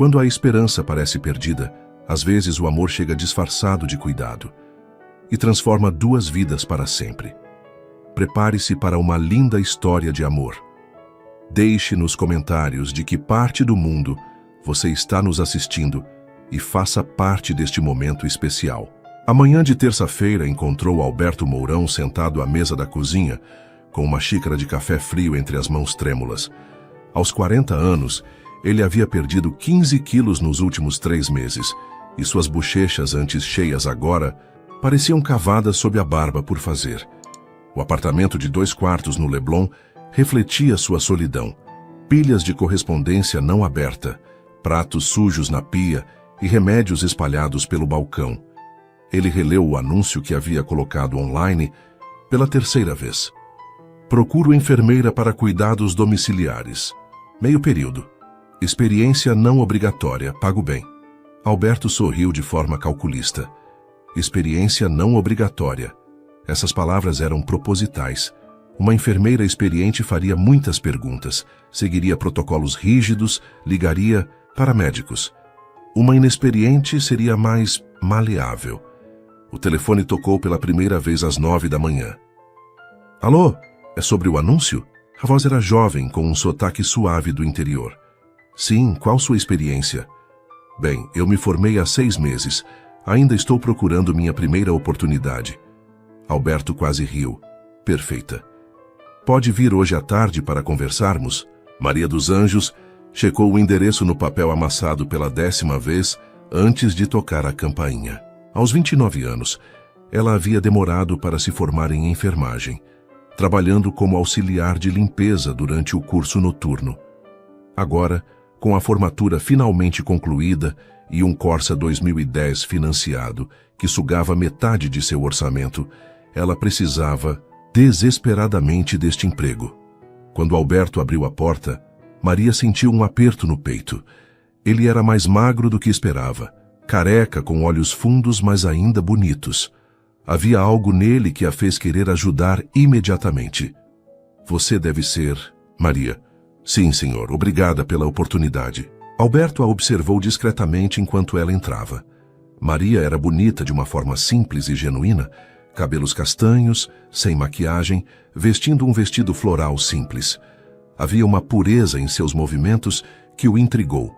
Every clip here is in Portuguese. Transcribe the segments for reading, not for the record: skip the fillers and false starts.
Quando a esperança parece perdida, às vezes o amor chega disfarçado de cuidado e transforma duas vidas para sempre. Prepare-se para uma linda história de amor. Deixe nos comentários de que parte do mundo você está nos assistindo e faça parte deste momento especial. A manhã de terça-feira encontrou Alberto Mourão sentado à mesa da cozinha, com uma xícara de café frio entre as mãos trêmulas. Aos 40 anos, ele havia perdido 15 quilos nos últimos 3 meses, e suas bochechas, antes cheias agora, pareciam cavadas sob a barba por fazer. O apartamento de 2 quartos no Leblon refletia sua solidão. Pilhas de correspondência não aberta, pratos sujos na pia e remédios espalhados pelo balcão. Ele releu o anúncio que havia colocado online pela 3ª vez. Procuro enfermeira para cuidados domiciliares. Meio período. Experiência não obrigatória, pago bem. Alberto sorriu de forma calculista. Experiência não obrigatória. Essas palavras eram propositais. Uma enfermeira experiente faria muitas perguntas, seguiria protocolos rígidos, ligaria para médicos. Uma inexperiente seria mais maleável. O telefone tocou pela primeira vez às 9 da manhã. Alô? É sobre o anúncio? A voz era jovem, com um sotaque suave do interior. Sim, qual sua experiência? Bem, eu me formei há 6 meses. Ainda estou procurando minha primeira oportunidade. Alberto quase riu. Perfeita. Pode vir hoje à tarde para conversarmos? Maria dos Anjos checou o endereço no papel amassado pela 10ª vez antes de tocar a campainha. Aos 29 anos, ela havia demorado para se formar em enfermagem, trabalhando como auxiliar de limpeza durante o curso noturno. Agora, com a formatura finalmente concluída e um Corsa 2010 financiado, que sugava metade de seu orçamento, ela precisava desesperadamente deste emprego. Quando Alberto abriu a porta, Maria sentiu um aperto no peito. Ele era mais magro do que esperava, careca, com olhos fundos, mas ainda bonitos. Havia algo nele que a fez querer ajudar imediatamente. Você deve ser Maria. Sim, senhor. Obrigada pela oportunidade. Alberto a observou discretamente enquanto ela entrava. Maria era bonita de uma forma simples e genuína, cabelos castanhos, sem maquiagem, vestindo um vestido floral simples. Havia uma pureza em seus movimentos que o intrigou.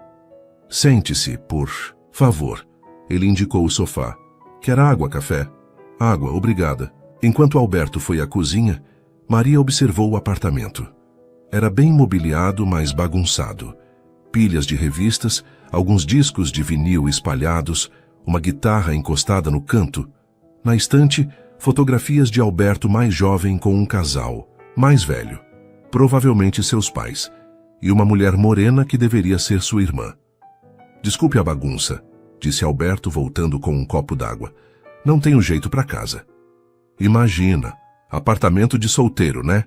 Sente-se, por favor. Ele indicou o sofá. Quer água, café? Água, obrigada. Enquanto Alberto foi à cozinha, Maria observou o apartamento. Era bem mobiliado, mas bagunçado. Pilhas de revistas, alguns discos de vinil espalhados, uma guitarra encostada no canto. Na estante, fotografias de Alberto mais jovem com um casal, mais velho, provavelmente seus pais, e uma mulher morena que deveria ser sua irmã. Desculpe a bagunça, disse Alberto voltando com um copo d'água. Não tenho jeito para casa. Imagina, apartamento de solteiro, né?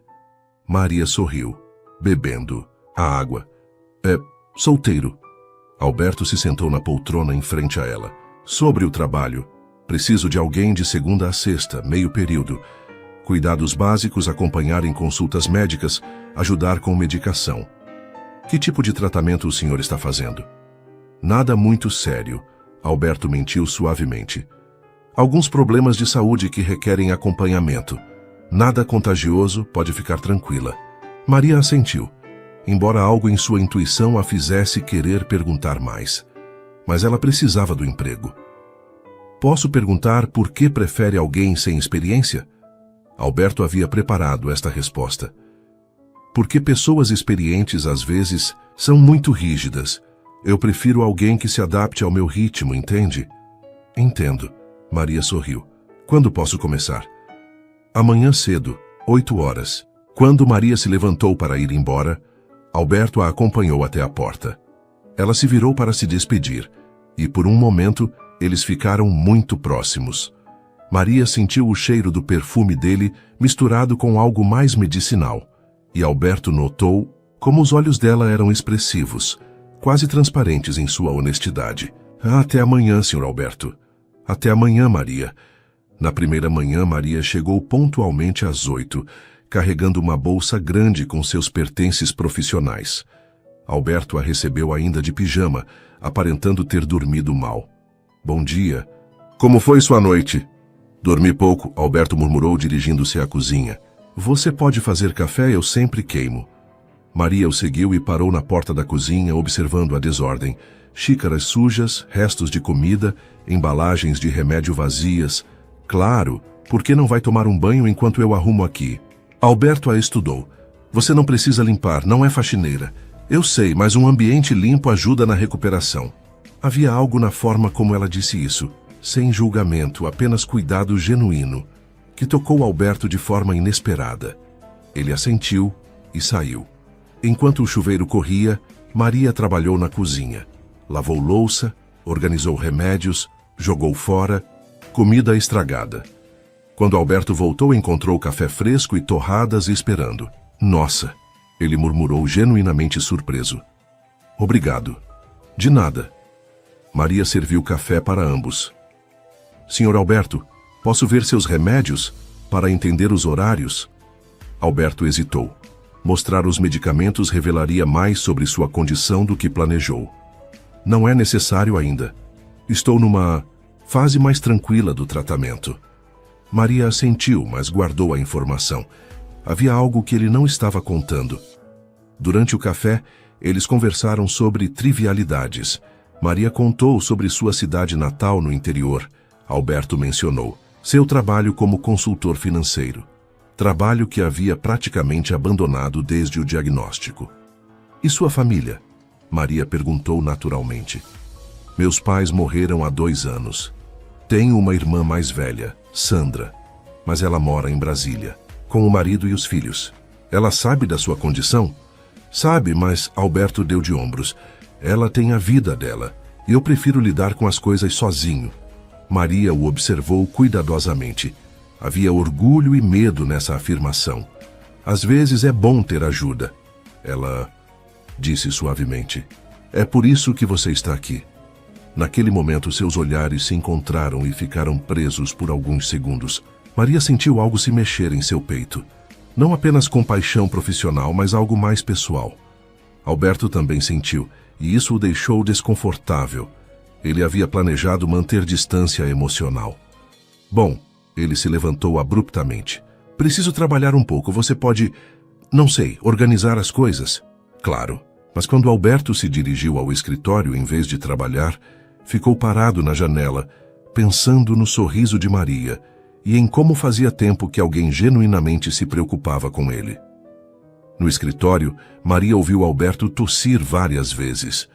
Maria sorriu, bebendo a água. Solteiro. Alberto se sentou na poltrona em frente a ela. Sobre o trabalho, preciso de alguém de segunda a sexta, meio período. Cuidados básicos, acompanhar em consultas médicas, ajudar com medicação. Que tipo de tratamento o senhor está fazendo? Nada muito sério, Alberto mentiu suavemente. Alguns problemas de saúde que requerem acompanhamento. Nada contagioso, pode ficar tranquila. Maria assentiu, embora algo em sua intuição a fizesse querer perguntar mais. Mas ela precisava do emprego. Posso perguntar por que prefere alguém sem experiência? Alberto havia preparado esta resposta. Porque pessoas experientes às vezes são muito rígidas. Eu prefiro alguém que se adapte ao meu ritmo, entende? Entendo. Maria sorriu. Quando posso começar? Amanhã cedo, 8 horas. Quando Maria se levantou para ir embora, Alberto a acompanhou até a porta. Ela se virou para se despedir, e por um momento eles ficaram muito próximos. Maria sentiu o cheiro do perfume dele misturado com algo mais medicinal, e Alberto notou como os olhos dela eram expressivos, quase transparentes em sua honestidade. Até amanhã, Sr. Alberto. Até amanhã, Maria. Na primeira manhã, Maria chegou pontualmente às 8, carregando uma bolsa grande com seus pertences profissionais. Alberto a recebeu ainda de pijama, aparentando ter dormido mal. Bom dia. Como foi sua noite? Dormi pouco, Alberto murmurou, dirigindo-se à cozinha. Você pode fazer café, eu sempre queimo. Maria o seguiu e parou na porta da cozinha, observando a desordem. Xícaras sujas, restos de comida, embalagens de remédio vazias. Claro, por que não vai tomar um banho enquanto eu arrumo aqui? Alberto a estudou. Você não precisa limpar, não é faxineira. Eu sei, mas um ambiente limpo ajuda na recuperação. Havia algo na forma como ela disse isso, sem julgamento, apenas cuidado genuíno, que tocou Alberto de forma inesperada. Ele assentiu e saiu. Enquanto o chuveiro corria, Maria trabalhou na cozinha. Lavou louça, organizou remédios, jogou fora, comida estragada. Quando Alberto voltou, encontrou café fresco e torradas esperando. Nossa! Ele murmurou, genuinamente surpreso. Obrigado. De nada. Maria serviu café para ambos. Senhor Alberto, posso ver seus remédios para entender os horários? Alberto hesitou. Mostrar os medicamentos revelaria mais sobre sua condição do que planejou. Não é necessário ainda. Estou numa fase mais tranquila do tratamento. Maria assentiu, mas guardou a informação. Havia algo que ele não estava contando. Durante o café, eles conversaram sobre trivialidades. Maria contou sobre sua cidade natal no interior. Alberto mencionou seu trabalho como consultor financeiro. Trabalho que havia praticamente abandonado desde o diagnóstico. E sua família? Maria perguntou naturalmente. Meus pais morreram há 2 anos. Tenho uma irmã mais velha, Sandra, mas ela mora em Brasília, com o marido e os filhos. Ela sabe da sua condição? Sabe, mas Alberto deu de ombros. Ela tem a vida dela, e eu prefiro lidar com as coisas sozinho. Maria o observou cuidadosamente. Havia orgulho e medo nessa afirmação. Às vezes é bom ter ajuda. Ela disse suavemente. É por isso que você está aqui. Naquele momento, seus olhares se encontraram e ficaram presos por alguns segundos. Maria sentiu algo se mexer em seu peito. Não apenas compaixão profissional, mas algo mais pessoal. Alberto também sentiu, e isso o deixou desconfortável. Ele havia planejado manter distância emocional. Bom, ele se levantou abruptamente. Preciso trabalhar um pouco, você pode, não sei, organizar as coisas? Claro. Mas quando Alberto se dirigiu ao escritório em vez de trabalhar, ficou parado na janela, pensando no sorriso de Maria e em como fazia tempo que alguém genuinamente se preocupava com ele. No escritório, Maria ouviu Alberto tossir várias vezes.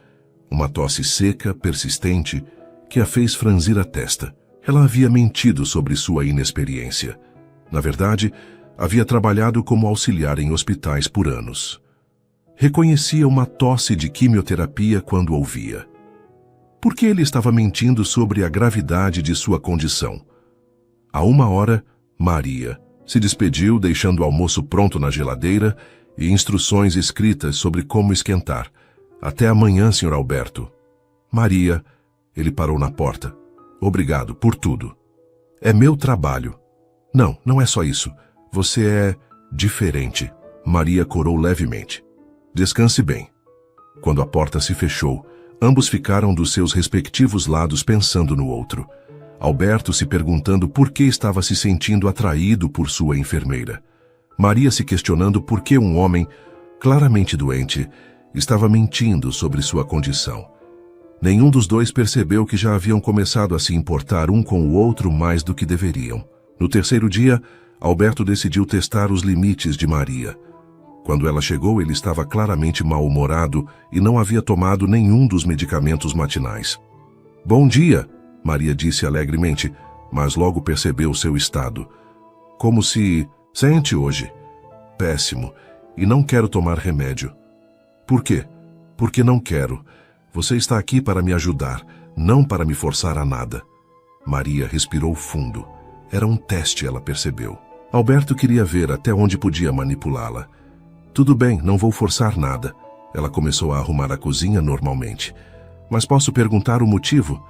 Uma tosse seca, persistente, que a fez franzir a testa. Ela havia mentido sobre sua inexperiência. Na verdade, havia trabalhado como auxiliar em hospitais por anos. Reconhecia uma tosse de quimioterapia quando ouvia. Por que ele estava mentindo sobre a gravidade de sua condição? À 1h, Maria se despediu, deixando o almoço pronto na geladeira e instruções escritas sobre como esquentar. Até amanhã, Sr. Alberto. Maria, ele parou na porta. Obrigado por tudo. É meu trabalho. Não, não é só isso. Você é diferente. Maria corou levemente. Descanse bem. Quando a porta se fechou, ambos ficaram dos seus respectivos lados pensando no outro. Alberto se perguntando por que estava se sentindo atraído por sua enfermeira. Maria se questionando por que um homem, claramente doente, estava mentindo sobre sua condição. Nenhum dos dois percebeu que já haviam começado a se importar um com o outro mais do que deveriam. No terceiro dia, Alberto decidiu testar os limites de Maria. Quando ela chegou, ele estava claramente mal-humorado e não havia tomado nenhum dos medicamentos matinais. Bom dia, Maria disse alegremente, mas logo percebeu seu estado. Como se... Sente hoje. Péssimo. E não quero tomar remédio. Por quê? Porque não quero. Você está aqui para me ajudar, não para me forçar a nada. Maria respirou fundo. Era um teste, ela percebeu. Alberto queria ver até onde podia manipulá-la. Tudo bem, não vou forçar nada. Ela começou a arrumar a cozinha normalmente. Mas posso perguntar o motivo?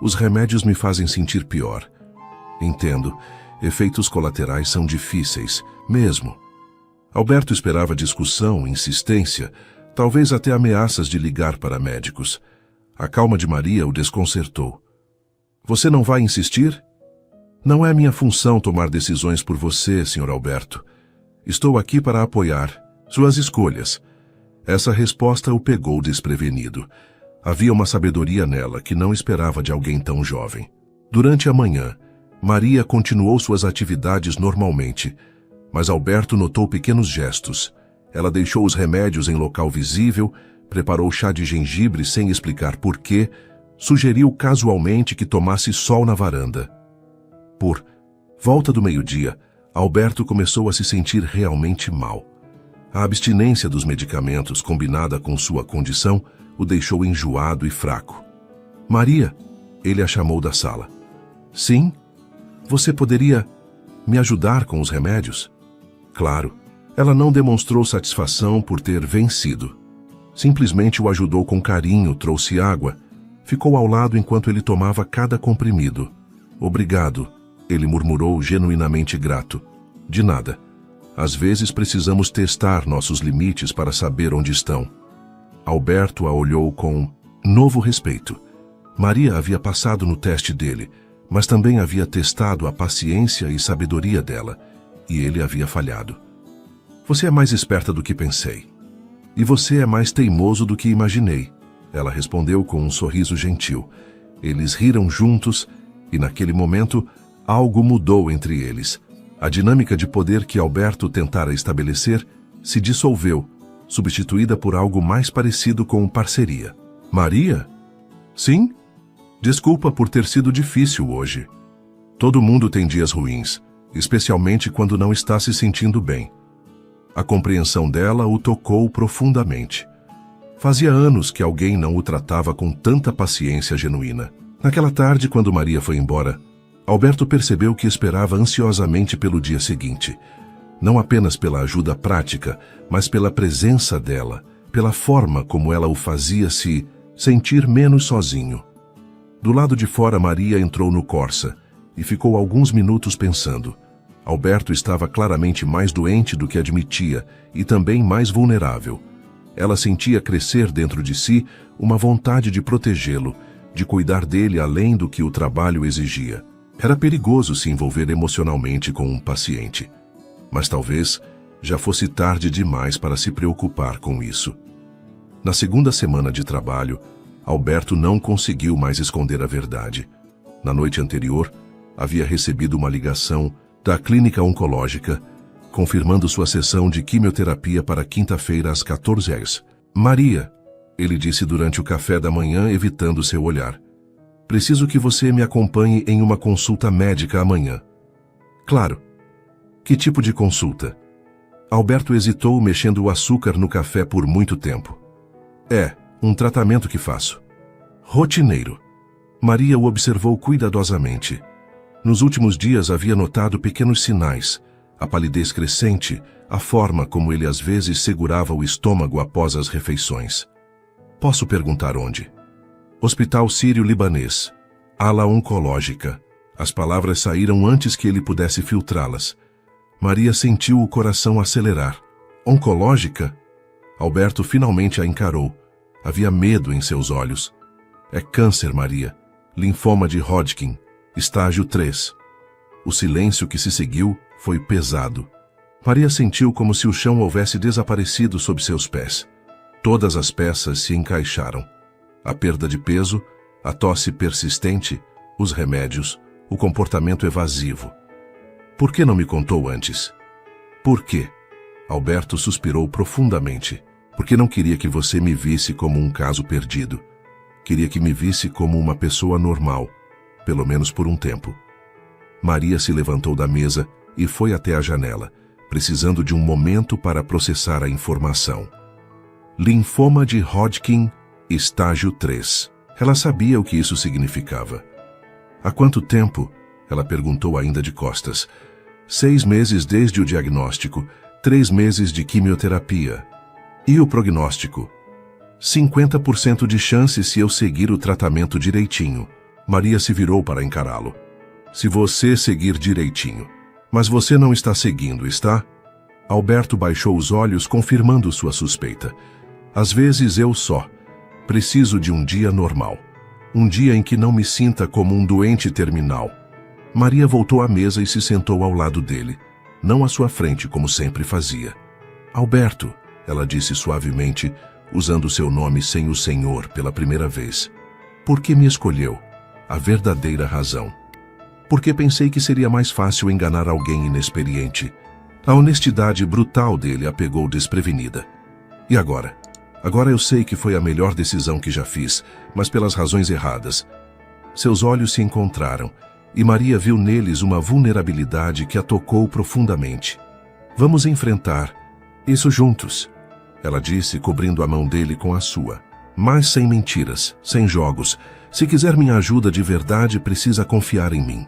Os remédios me fazem sentir pior. Entendo. Efeitos colaterais são difíceis, mesmo. Alberto esperava discussão, insistência, talvez até ameaças de ligar para médicos. A calma de Maria o desconcertou. Você não vai insistir? Não é minha função tomar decisões por você, Sr. Alberto. Estou aqui para apoiar suas escolhas. Essa resposta o pegou desprevenido. Havia uma sabedoria nela que não esperava de alguém tão jovem. Durante a manhã, Maria continuou suas atividades normalmente, mas Alberto notou pequenos gestos. Ela deixou os remédios em local visível, preparou chá de gengibre sem explicar porquê, sugeriu casualmente que tomasse sol na varanda. Por volta do meio-dia, Alberto começou a se sentir realmente mal. A abstinência dos medicamentos, combinada com sua condição, o deixou enjoado e fraco. Maria, ele a chamou da sala. Sim? Você poderia me ajudar com os remédios? Claro. Ela não demonstrou satisfação por ter vencido. Simplesmente o ajudou com carinho, trouxe água, ficou ao lado enquanto ele tomava cada comprimido. Obrigado, ele murmurou genuinamente grato. De nada. Às vezes precisamos testar nossos limites para saber onde estão. Alberto a olhou com novo respeito. Maria havia passado no teste dele, mas também havia testado a paciência e sabedoria dela, e ele havia falhado. Você é mais esperta do que pensei. E você é mais teimoso do que imaginei, ela respondeu com um sorriso gentil. Eles riram juntos, e naquele momento, algo mudou entre eles. A dinâmica de poder que Alberto tentara estabelecer se dissolveu, substituída por algo mais parecido com parceria. Maria? Sim? Desculpa por ter sido difícil hoje. Todo mundo tem dias ruins, especialmente quando não está se sentindo bem. A compreensão dela o tocou profundamente. Fazia anos que alguém não o tratava com tanta paciência genuína. Naquela tarde, quando Maria foi embora, Alberto percebeu que esperava ansiosamente pelo dia seguinte. Não apenas pela ajuda prática, mas pela presença dela, pela forma como ela o fazia se sentir menos sozinho. Do lado de fora, Maria entrou no Corsa e ficou alguns minutos pensando. Alberto estava claramente mais doente do que admitia e também mais vulnerável. Ela sentia crescer dentro de si uma vontade de protegê-lo, de cuidar dele além do que o trabalho exigia. Era perigoso se envolver emocionalmente com um paciente, mas talvez já fosse tarde demais para se preocupar com isso. Na segunda semana de trabalho, Alberto não conseguiu mais esconder a verdade. Na noite anterior, havia recebido uma ligação da clínica oncológica, confirmando sua sessão de quimioterapia para quinta-feira às 14 horas. Maria, ele disse durante o café da manhã, evitando seu olhar. Preciso que você me acompanhe em uma consulta médica amanhã. Claro. Que tipo de consulta? Alberto hesitou, mexendo o açúcar no café por muito tempo. É, um tratamento que faço. Rotineiro. Maria o observou cuidadosamente. Nos últimos dias havia notado pequenos sinais, a palidez crescente, a forma como ele às vezes segurava o estômago após as refeições. Posso perguntar onde? Hospital Sírio-Libanês. Ala oncológica. As palavras saíram antes que ele pudesse filtrá-las. Maria sentiu o coração acelerar. Oncológica? Alberto finalmente a encarou. Havia medo em seus olhos. É câncer, Maria. Linfoma de Hodgkin. Estágio 3. O silêncio que se seguiu foi pesado. Maria sentiu como se o chão houvesse desaparecido sob seus pés. Todas as peças se encaixaram. A perda de peso, a tosse persistente, os remédios, o comportamento evasivo. Por que não me contou antes? Por quê? Alberto suspirou profundamente. Porque não queria que você me visse como um caso perdido. Queria que me visse como uma pessoa normal, pelo menos por um tempo. Maria se levantou da mesa e foi até a janela, precisando de um momento para processar a informação. Linfoma de Hodgkin, estágio 3. Ela sabia o que isso significava. Há quanto tempo? Ela perguntou ainda de costas. 6 meses desde o diagnóstico, 3 meses de quimioterapia. E o prognóstico? 50% de chance se eu seguir o tratamento direitinho. Maria se virou para encará-lo. Se você seguir direitinho. Mas você não está seguindo, está? Alberto baixou os olhos, confirmando sua suspeita. Às vezes eu só preciso de um dia normal. Um dia em que não me sinta como um doente terminal. Maria voltou à mesa e se sentou ao lado dele, não à sua frente como sempre fazia. Alberto, ela disse suavemente, usando seu nome sem o senhor pela primeira vez. Por que me escolheu? A verdadeira razão. Porque pensei que seria mais fácil enganar alguém inexperiente. A honestidade brutal dele a pegou desprevenida. E agora? Agora eu sei que foi a melhor decisão que já fiz, mas pelas razões erradas. Seus olhos se encontraram, e Maria viu neles uma vulnerabilidade que a tocou profundamente. Vamos enfrentar isso juntos, ela disse, cobrindo a mão dele com a sua. Mas sem mentiras, sem jogos. Se quiser minha ajuda de verdade, precisa confiar em mim.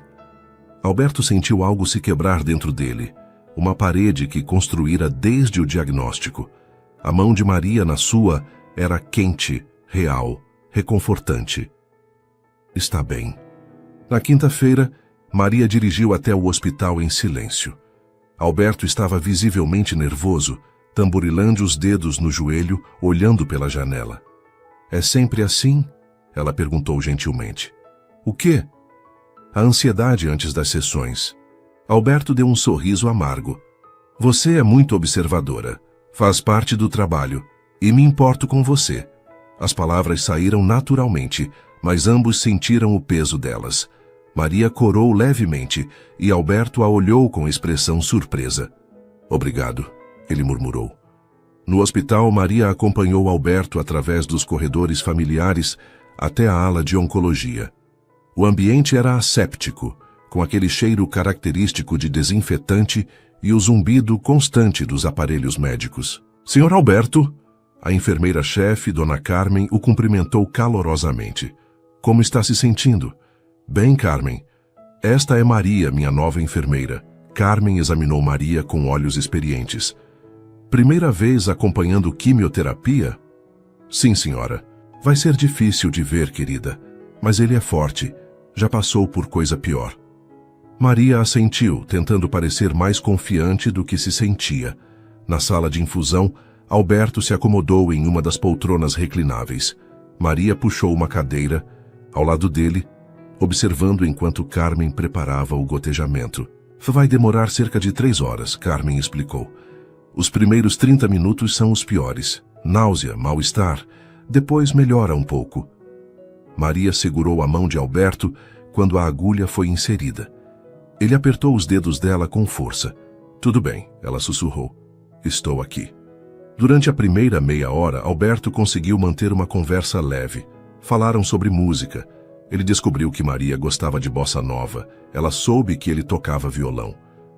Alberto sentiu algo se quebrar dentro dele, uma parede que construíra desde o diagnóstico. A mão de Maria na sua era quente, real, reconfortante. Está bem. Na quinta-feira, Maria dirigiu até o hospital em silêncio. Alberto estava visivelmente nervoso, tamborilando os dedos no joelho, olhando pela janela. É sempre assim? Ela perguntou gentilmente. O quê? A ansiedade antes das sessões. Alberto deu um sorriso amargo. Você é muito observadora. Faz parte do trabalho, e me importo com você. As palavras saíram naturalmente, mas ambos sentiram o peso delas. Maria corou levemente, e Alberto a olhou com expressão surpresa. Obrigado, ele murmurou. No hospital, Maria acompanhou Alberto através dos corredores familiares até a ala de oncologia. O ambiente era asséptico, com aquele cheiro característico de desinfetante e o zumbido constante dos aparelhos médicos. Senhor Alberto, a enfermeira-chefe, Dona Carmen, o cumprimentou calorosamente. Como está se sentindo? Bem, Carmen. Esta é Maria, minha nova enfermeira. Carmen examinou Maria com olhos experientes. Primeira vez acompanhando quimioterapia? Sim, senhora. Vai ser difícil de ver, querida. Mas ele é forte. Já passou por coisa pior. Maria assentiu, tentando parecer mais confiante do que se sentia. Na sala de infusão, Alberto se acomodou em uma das poltronas reclináveis. Maria puxou uma cadeira ao lado dele, observando enquanto Carmen preparava o gotejamento. Vai demorar cerca de 3 horas, Carmen explicou. Os primeiros 30 minutos são os piores. Náusea, mal-estar. Depois melhora um pouco. Maria segurou a mão de Alberto quando a agulha foi inserida. Ele apertou os dedos dela com força. Tudo bem, ela sussurrou. Estou aqui. Durante a primeira meia hora, Alberto conseguiu manter uma conversa leve. Falaram sobre música. Ele descobriu que Maria gostava de bossa nova. Ela soube que ele tocava violão.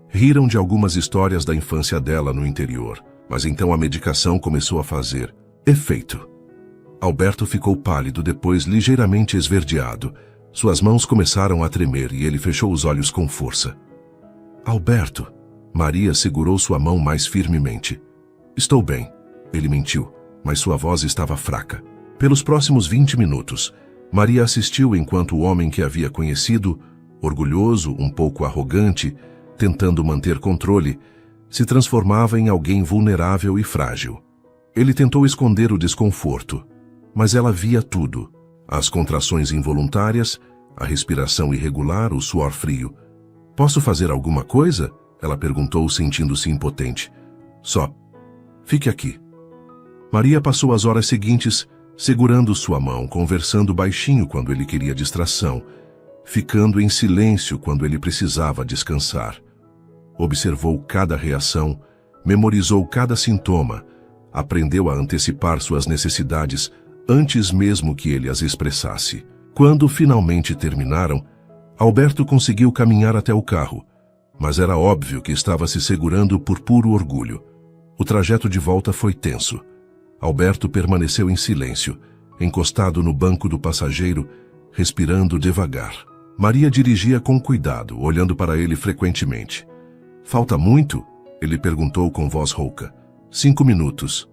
Riram de algumas histórias da infância dela no interior. Mas então a medicação começou a fazer efeito. Alberto ficou pálido, depois ligeiramente esverdeado. Suas mãos começaram a tremer e ele fechou os olhos com força. Alberto. Maria segurou sua mão mais firmemente. Estou bem. Ele mentiu, mas sua voz estava fraca. Pelos próximos 20 minutos, Maria assistiu enquanto o homem que havia conhecido, orgulhoso, um pouco arrogante, tentando manter controle, se transformava em alguém vulnerável e frágil. Ele tentou esconder o desconforto, mas ela via tudo. As contrações involuntárias, a respiração irregular, o suor frio. Posso fazer alguma coisa? Ela perguntou, sentindo-se impotente. Só. Fique aqui. Maria passou as horas seguintes segurando sua mão, conversando baixinho quando ele queria distração, ficando em silêncio quando ele precisava descansar. Observou cada reação, memorizou cada sintoma, aprendeu a antecipar suas necessidades antes mesmo que ele as expressasse. Quando finalmente terminaram, Alberto conseguiu caminhar até o carro, mas era óbvio que estava se segurando por puro orgulho. O trajeto de volta foi tenso. Alberto permaneceu em silêncio, encostado no banco do passageiro, respirando devagar. Maria dirigia com cuidado, olhando para ele frequentemente. Falta muito? Ele perguntou com voz rouca. 5 minutos.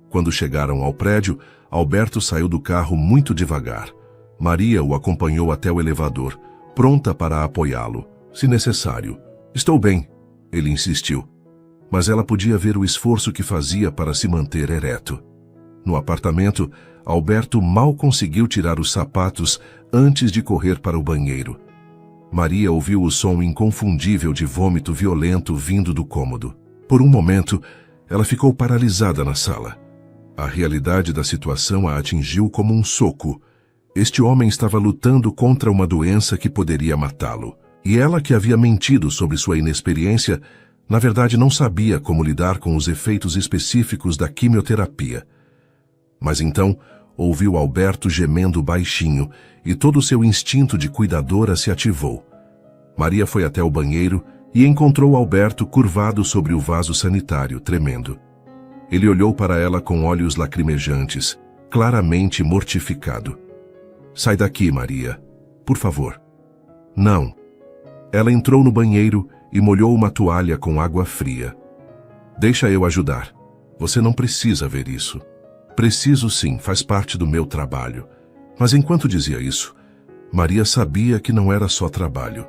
Quando chegaram ao prédio, Alberto saiu do carro muito devagar. Maria o acompanhou até o elevador, pronta para apoiá-lo, se necessário. Estou bem, ele insistiu. Mas ela podia ver o esforço que fazia para se manter ereto. No apartamento, Alberto mal conseguiu tirar os sapatos antes de correr para o banheiro. Maria ouviu o som inconfundível de vômito violento vindo do cômodo. Por um momento, ela ficou paralisada na sala. A realidade da situação a atingiu como um soco. Este homem estava lutando contra uma doença que poderia matá-lo. E ela, que havia mentido sobre sua inexperiência, na verdade não sabia como lidar com os efeitos específicos da quimioterapia. Mas então, ouviu Alberto gemendo baixinho e todo o seu instinto de cuidadora se ativou. Maria foi até o banheiro e encontrou Alberto curvado sobre o vaso sanitário, tremendo. Ele olhou para ela com olhos lacrimejantes, claramente mortificado. "Sai daqui, Maria. Por favor." "Não." Ela entrou no banheiro e molhou uma toalha com água fria. "Deixa eu ajudar. Você não precisa ver isso." "Preciso sim, faz parte do meu trabalho." Mas enquanto dizia isso, Maria sabia que não era só trabalho.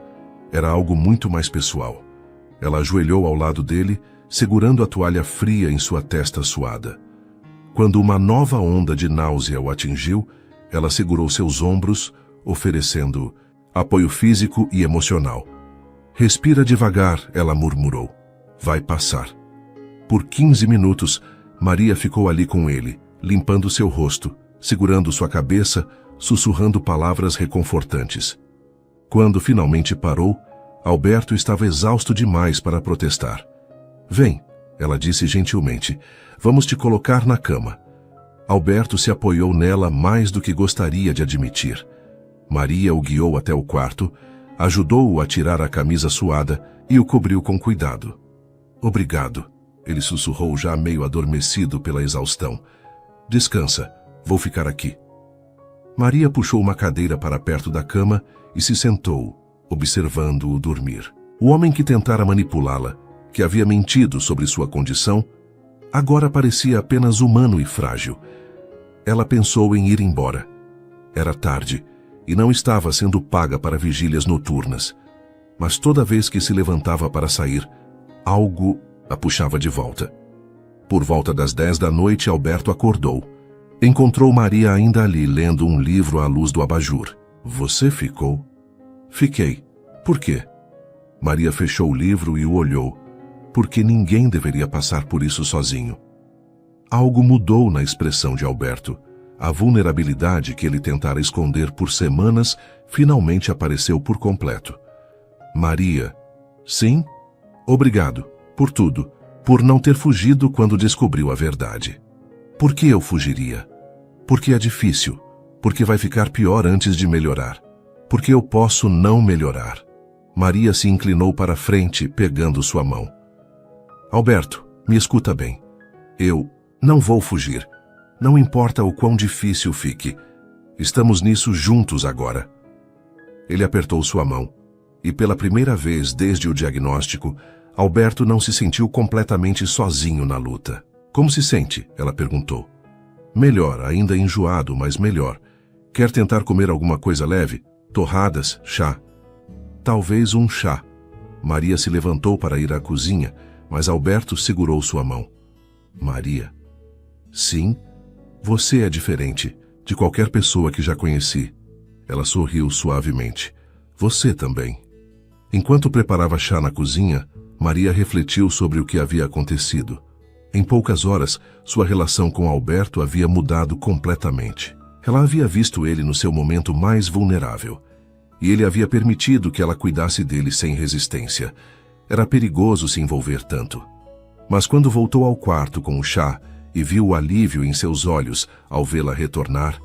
Era algo muito mais pessoal. Ela ajoelhou ao lado dele, segurando a toalha fria em sua testa suada. Quando uma nova onda de náusea o atingiu, ela segurou seus ombros, oferecendo apoio físico e emocional. "Respira devagar", ela murmurou. "Vai passar." Por 15 minutos, Maria ficou ali com ele, limpando seu rosto, segurando sua cabeça, sussurrando palavras reconfortantes. Quando finalmente parou, Alberto estava exausto demais para protestar. "Vem", ela disse gentilmente, "vamos te colocar na cama." Alberto se apoiou nela mais do que gostaria de admitir. Maria o guiou até o quarto, ajudou-o a tirar a camisa suada e o cobriu com cuidado. "Obrigado", ele sussurrou já meio adormecido pela exaustão. "Descansa, vou ficar aqui." Maria puxou uma cadeira para perto da cama e se sentou, observando-o dormir. O homem que tentara manipulá-la, que havia mentido sobre sua condição, agora parecia apenas humano e frágil. Ela pensou em ir embora. Era tarde e não estava sendo paga para vigílias noturnas. Mas toda vez que se levantava para sair, algo a puxava de volta. Por volta das 10 da noite, Alberto acordou. Encontrou Maria ainda ali, lendo um livro à luz do abajur. "Você ficou?" "Fiquei." "Por quê?" Maria fechou o livro e o olhou. Porque ninguém deveria passar por isso sozinho. Algo mudou na expressão de Alberto. A vulnerabilidade que ele tentara esconder por semanas finalmente apareceu por completo. "Maria." "Sim?" "Obrigado. Por tudo. Por não ter fugido quando descobriu a verdade." "Por que eu fugiria?" "Porque é difícil. Porque vai ficar pior antes de melhorar. Porque eu posso não melhorar." Maria se inclinou para a frente, pegando sua mão. "Alberto, me escuta bem. Eu não vou fugir. Não importa o quão difícil fique. Estamos nisso juntos agora." Ele apertou sua mão. E pela primeira vez desde o diagnóstico, Alberto não se sentiu completamente sozinho na luta. "Como se sente?" ela perguntou. "Melhor, ainda enjoado, mas melhor. Quer tentar comer alguma coisa leve? Torradas, chá?" "Talvez um chá." Maria se levantou para ir à cozinha, mas Alberto segurou sua mão. "Maria." "Sim, você é diferente de qualquer pessoa que já conheci." Ela sorriu suavemente. "Você também." Enquanto preparava chá na cozinha, Maria refletiu sobre o que havia acontecido. Em poucas horas, sua relação com Alberto havia mudado completamente. Ela havia visto ele no seu momento mais vulnerável. E ele havia permitido que ela cuidasse dele sem resistência. Era perigoso se envolver tanto. Mas quando voltou ao quarto com o chá e viu o alívio em seus olhos ao vê-la retornar,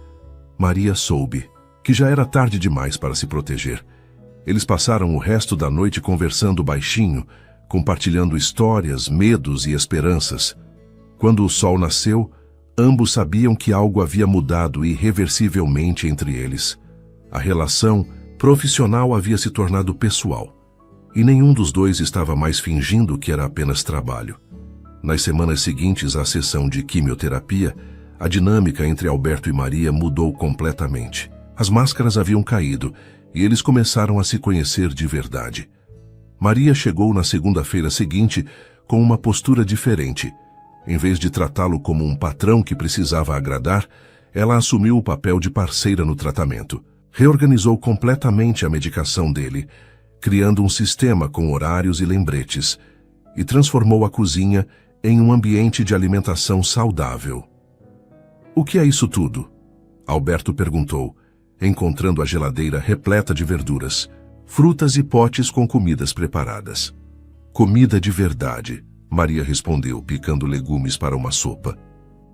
Maria soube que já era tarde demais para se proteger. Eles passaram o resto da noite conversando baixinho, compartilhando histórias, medos e esperanças. Quando o sol nasceu, ambos sabiam que algo havia mudado irreversivelmente entre eles. A relação profissional havia se tornado pessoal, e nenhum dos dois estava mais fingindo que era apenas trabalho. Nas semanas seguintes à sessão de quimioterapia, a dinâmica entre Alberto e Maria mudou completamente. As máscaras haviam caído e eles começaram a se conhecer de verdade. Maria chegou na segunda-feira seguinte com uma postura diferente. Em vez de tratá-lo como um patrão que precisava agradar, ela assumiu o papel de parceira no tratamento. Reorganizou completamente a medicação dele, criando um sistema com horários e lembretes, e transformou a cozinha em um ambiente de alimentação saudável. O que é isso tudo? Alberto perguntou, encontrando a geladeira repleta de verduras, frutas e potes com comidas preparadas. Comida de verdade, Maria respondeu, picando legumes para uma sopa.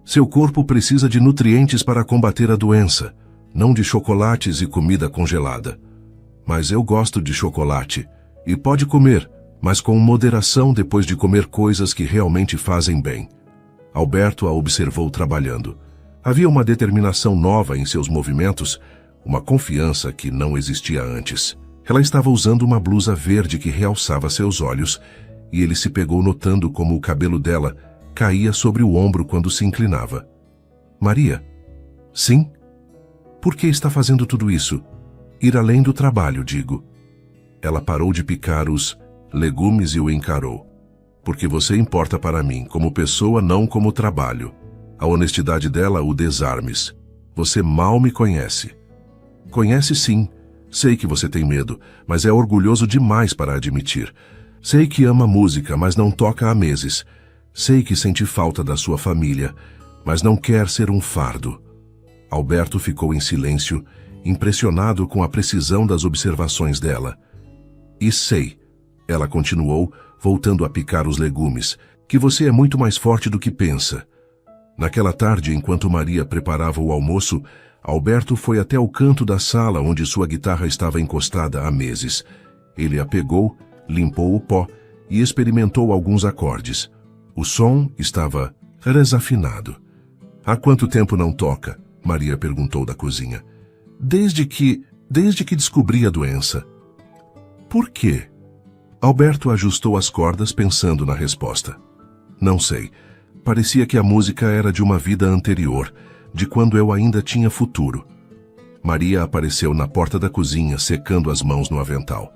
Seu corpo precisa de nutrientes para combater a doença, não de chocolates e comida congelada. Mas eu gosto de chocolate, e pode comer, mas com moderação depois de comer coisas que realmente fazem bem. Alberto a observou trabalhando. Havia uma determinação nova em seus movimentos, uma confiança que não existia antes. Ela estava usando uma blusa verde que realçava seus olhos, e ele se pegou notando como o cabelo dela caía sobre o ombro quando se inclinava. Maria? Sim? Por que está fazendo tudo isso? Ir além do trabalho, digo. Ela parou de picar os legumes e o encarou. Porque você importa para mim, como pessoa, não como trabalho. A honestidade dela o desarmes. Você mal me conhece. Conhece sim. Sei que você tem medo, mas é orgulhoso demais para admitir. Sei que ama música, mas não toca há meses. Sei que sente falta da sua família, mas não quer ser um fardo. Alberto ficou em silêncio, impressionado com a precisão das observações dela. E sei, ela continuou, voltando a picar os legumes, que você é muito mais forte do que pensa. Naquela tarde, enquanto Maria preparava o almoço, Alberto foi até o canto da sala onde sua guitarra estava encostada há meses. Ele a pegou, limpou o pó e experimentou alguns acordes. O som estava desafinado. Há quanto tempo não toca? Maria perguntou da cozinha. Desde que descobri a doença. Por quê? Alberto ajustou as cordas pensando na resposta. Não sei. Parecia que a música era de uma vida anterior, de quando eu ainda tinha futuro. Maria apareceu na porta da cozinha, secando as mãos no avental.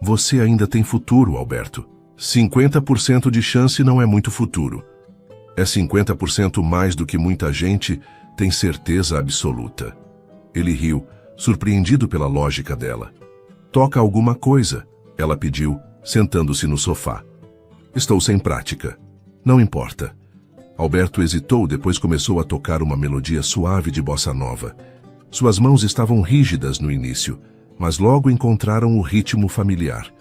Você ainda tem futuro, Alberto. 50% de chance não é muito futuro. É 50% mais do que muita gente tem certeza absoluta. Ele riu, surpreendido pela lógica dela. Toca alguma coisa, ela pediu, sentando-se no sofá. Estou sem prática. Não importa. Alberto hesitou, depois começou a tocar uma melodia suave de bossa nova. Suas mãos estavam rígidas no início, mas logo encontraram o ritmo familiar.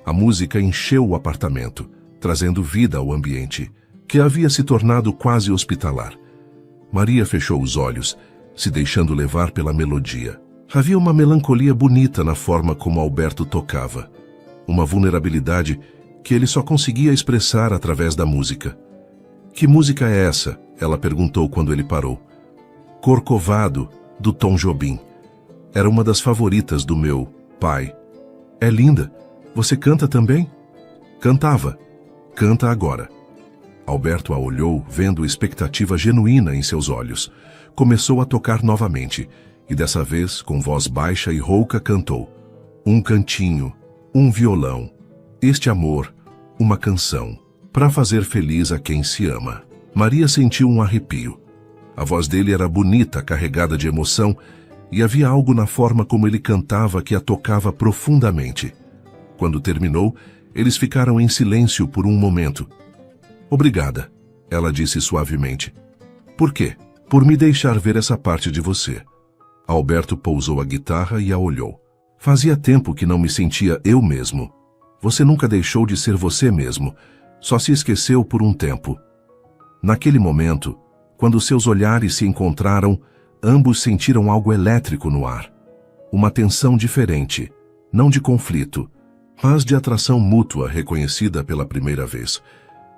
A música encheu o apartamento, trazendo vida ao ambiente, que havia se tornado quase hospitalar. Maria fechou os olhos, se deixando levar pela melodia. Havia uma melancolia bonita na forma como Alberto tocava, uma vulnerabilidade que ele só conseguia expressar através da música. Que música é essa? Ela perguntou quando ele parou. Corcovado, do Tom Jobim. Era uma das favoritas do meu pai. É linda. Você canta também? Cantava. Canta agora. Alberto a olhou, vendo expectativa genuína em seus olhos. Começou a tocar novamente, e dessa vez, com voz baixa e rouca, cantou. Um cantinho, um violão, este amor, uma canção, para fazer feliz a quem se ama. Maria sentiu um arrepio. A voz dele era bonita, carregada de emoção, e havia algo na forma como ele cantava que a tocava profundamente. Quando terminou, eles ficaram em silêncio por um momento. Obrigada, ela disse suavemente. Por quê? Por me deixar ver essa parte de você. Alberto pousou a guitarra e a olhou. Fazia tempo que não me sentia eu mesmo. Você nunca deixou de ser você mesmo, só se esqueceu por um tempo. Naquele momento, quando seus olhares se encontraram, ambos sentiram algo elétrico no ar. Uma tensão diferente, não de conflito, mas de atração mútua reconhecida pela primeira vez.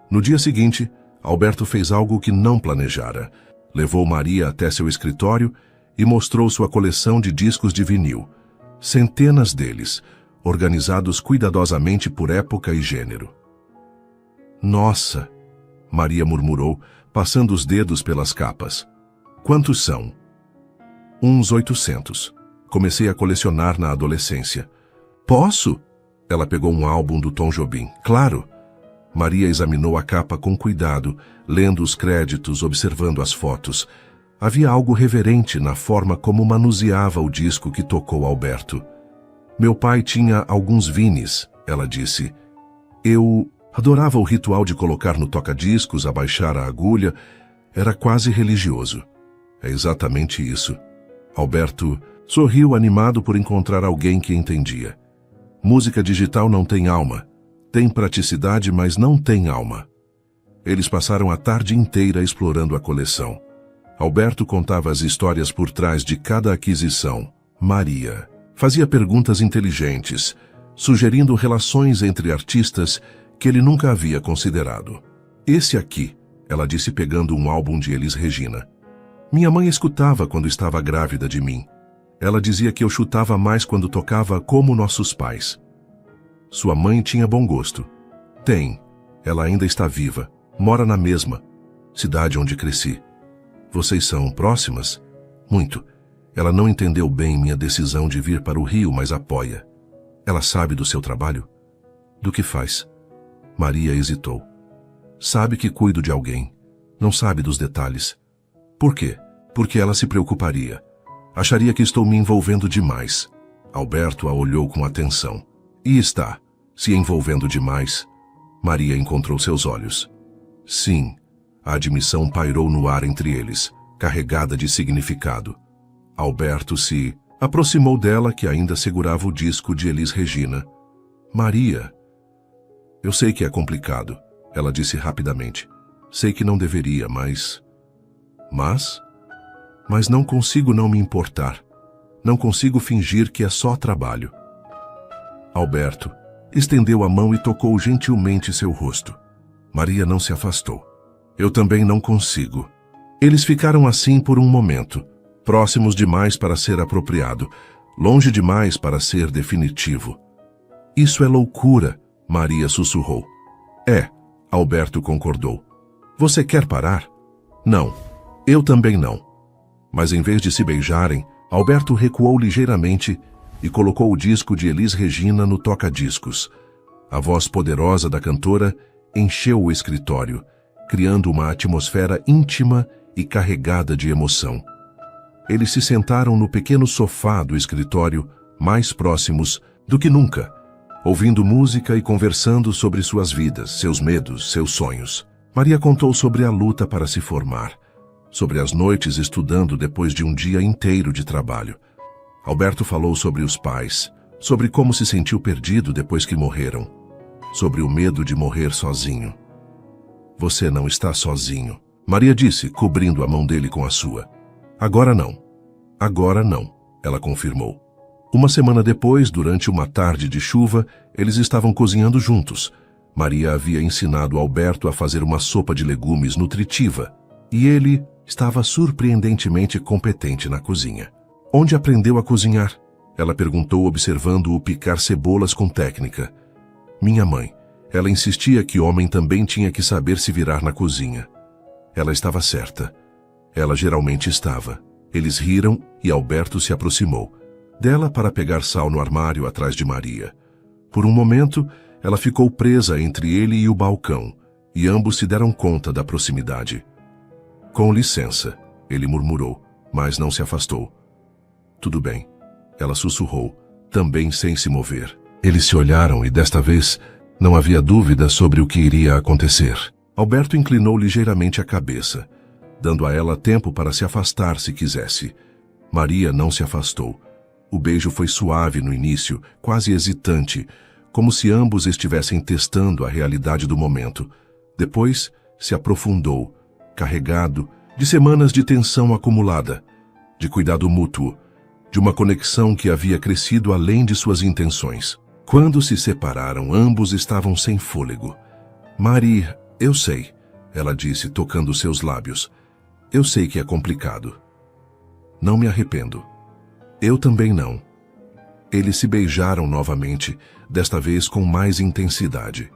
No dia seguinte, Alberto fez algo que não planejara. Levou Maria até seu escritório e mostrou sua coleção de discos de vinil. Centenas deles, organizados cuidadosamente por época e gênero. Nossa! Maria murmurou, passando os dedos pelas capas. Quantos são? Uns 800. Comecei a colecionar na adolescência. Posso? Ela pegou um álbum do Tom Jobim. Claro! Maria examinou a capa com cuidado, lendo os créditos, observando as fotos. Havia algo reverente na forma como manuseava o disco que tocou Alberto. Meu pai tinha alguns vinis, ela disse. Eu adorava o ritual de colocar no toca-discos, abaixar a agulha. Era quase religioso. É exatamente isso. Alberto sorriu animado por encontrar alguém que entendia. Música digital não tem alma. Tem praticidade, mas não tem alma. Eles passaram a tarde inteira explorando a coleção. Alberto contava as histórias por trás de cada aquisição. Maria fazia perguntas inteligentes, sugerindo relações entre artistas que ele nunca havia considerado. Esse aqui, ela disse pegando um álbum de Elis Regina. Minha mãe escutava quando estava grávida de mim. Ela dizia que eu chutava mais quando tocava como nossos pais. Sua mãe tinha bom gosto. Tem. Ela ainda está viva. Mora na mesma cidade onde cresci. Vocês são próximas? Muito. Ela não entendeu bem minha decisão de vir para o Rio, mas apoia. Ela sabe do seu trabalho? Do que faz? Maria hesitou. Sabe que cuido de alguém. Não sabe dos detalhes. Por quê? Porque ela se preocuparia. Acharia que estou me envolvendo demais. Alberto a olhou com atenção. E está, se envolvendo demais? Maria encontrou seus olhos. Sim. A admissão pairou no ar entre eles, carregada de significado. Alberto se aproximou dela, que ainda segurava o disco de Elis Regina. Maria. Eu sei que é complicado, ela disse rapidamente. Sei que não deveria, mas não consigo não me importar. Não consigo fingir que é só trabalho. Alberto estendeu a mão e tocou gentilmente seu rosto. Maria não se afastou. Eu também não consigo. Eles ficaram assim por um momento, próximos demais para ser apropriado, longe demais para ser definitivo. Isso é loucura, Maria sussurrou. É, Alberto concordou. Você quer parar? Não, eu também não. Mas em vez de se beijarem, Alberto recuou ligeiramente e colocou o disco de Elis Regina no toca-discos. A voz poderosa da cantora encheu o escritório, criando uma atmosfera íntima e carregada de emoção. Eles se sentaram no pequeno sofá do escritório, mais próximos do que nunca, ouvindo música e conversando sobre suas vidas, seus medos, seus sonhos. Maria contou sobre a luta para se formar, sobre as noites estudando depois de um dia inteiro de trabalho. Alberto falou sobre os pais, sobre como se sentiu perdido depois que morreram, sobre o medo de morrer sozinho. Você não está sozinho, Maria disse, cobrindo a mão dele com a sua. Agora não, ela confirmou. Uma semana depois, durante uma tarde de chuva, eles estavam cozinhando juntos. Maria havia ensinado Alberto a fazer uma sopa de legumes nutritiva, e ele estava surpreendentemente competente na cozinha. Onde aprendeu a cozinhar? Ela perguntou, observando-o picar cebolas com técnica. Minha mãe. Ela insistia que homem também tinha que saber se virar na cozinha. Ela estava certa. Ela geralmente estava. Eles riram e Alberto se aproximou dela para pegar sal no armário atrás de Maria. Por um momento, ela ficou presa entre ele e o balcão, e ambos se deram conta da proximidade. Com licença, ele murmurou, mas não se afastou. Tudo bem, ela sussurrou, também sem se mover. Eles se olharam e desta vez não havia dúvida sobre o que iria acontecer. Alberto inclinou ligeiramente a cabeça, dando a ela tempo para se afastar se quisesse. Maria não se afastou. O beijo foi suave no início, quase hesitante, como se ambos estivessem testando a realidade do momento. Depois, se aprofundou, carregado de semanas de tensão acumulada, de cuidado mútuo, de uma conexão que havia crescido além de suas intenções. Quando se separaram, ambos estavam sem fôlego. Maria, eu sei, ela disse, tocando seus lábios. Eu sei que é complicado. Não me arrependo. Eu também não. Eles se beijaram novamente, desta vez com mais intensidade.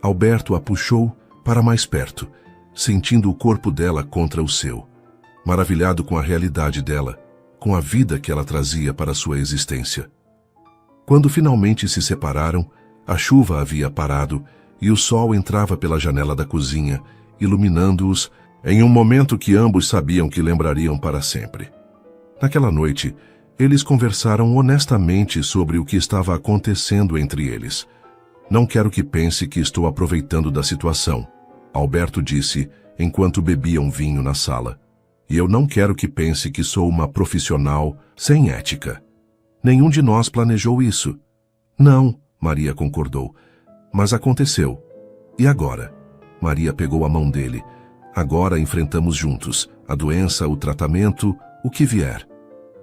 Alberto a puxou para mais perto, sentindo o corpo dela contra o seu, maravilhado com a realidade dela, com a vida que ela trazia para sua existência. Quando finalmente se separaram, a chuva havia parado e o sol entrava pela janela da cozinha, iluminando-os em um momento que ambos sabiam que lembrariam para sempre. Naquela noite, eles conversaram honestamente sobre o que estava acontecendo entre eles. Não quero que pense que estou aproveitando da situação, Alberto disse enquanto bebiam vinho na sala. E eu não quero que pense que sou uma profissional sem ética. Nenhum de nós planejou isso. Não, Maria concordou. Mas aconteceu. E agora? Maria pegou a mão dele. Agora enfrentamos juntos a doença, o tratamento, o que vier.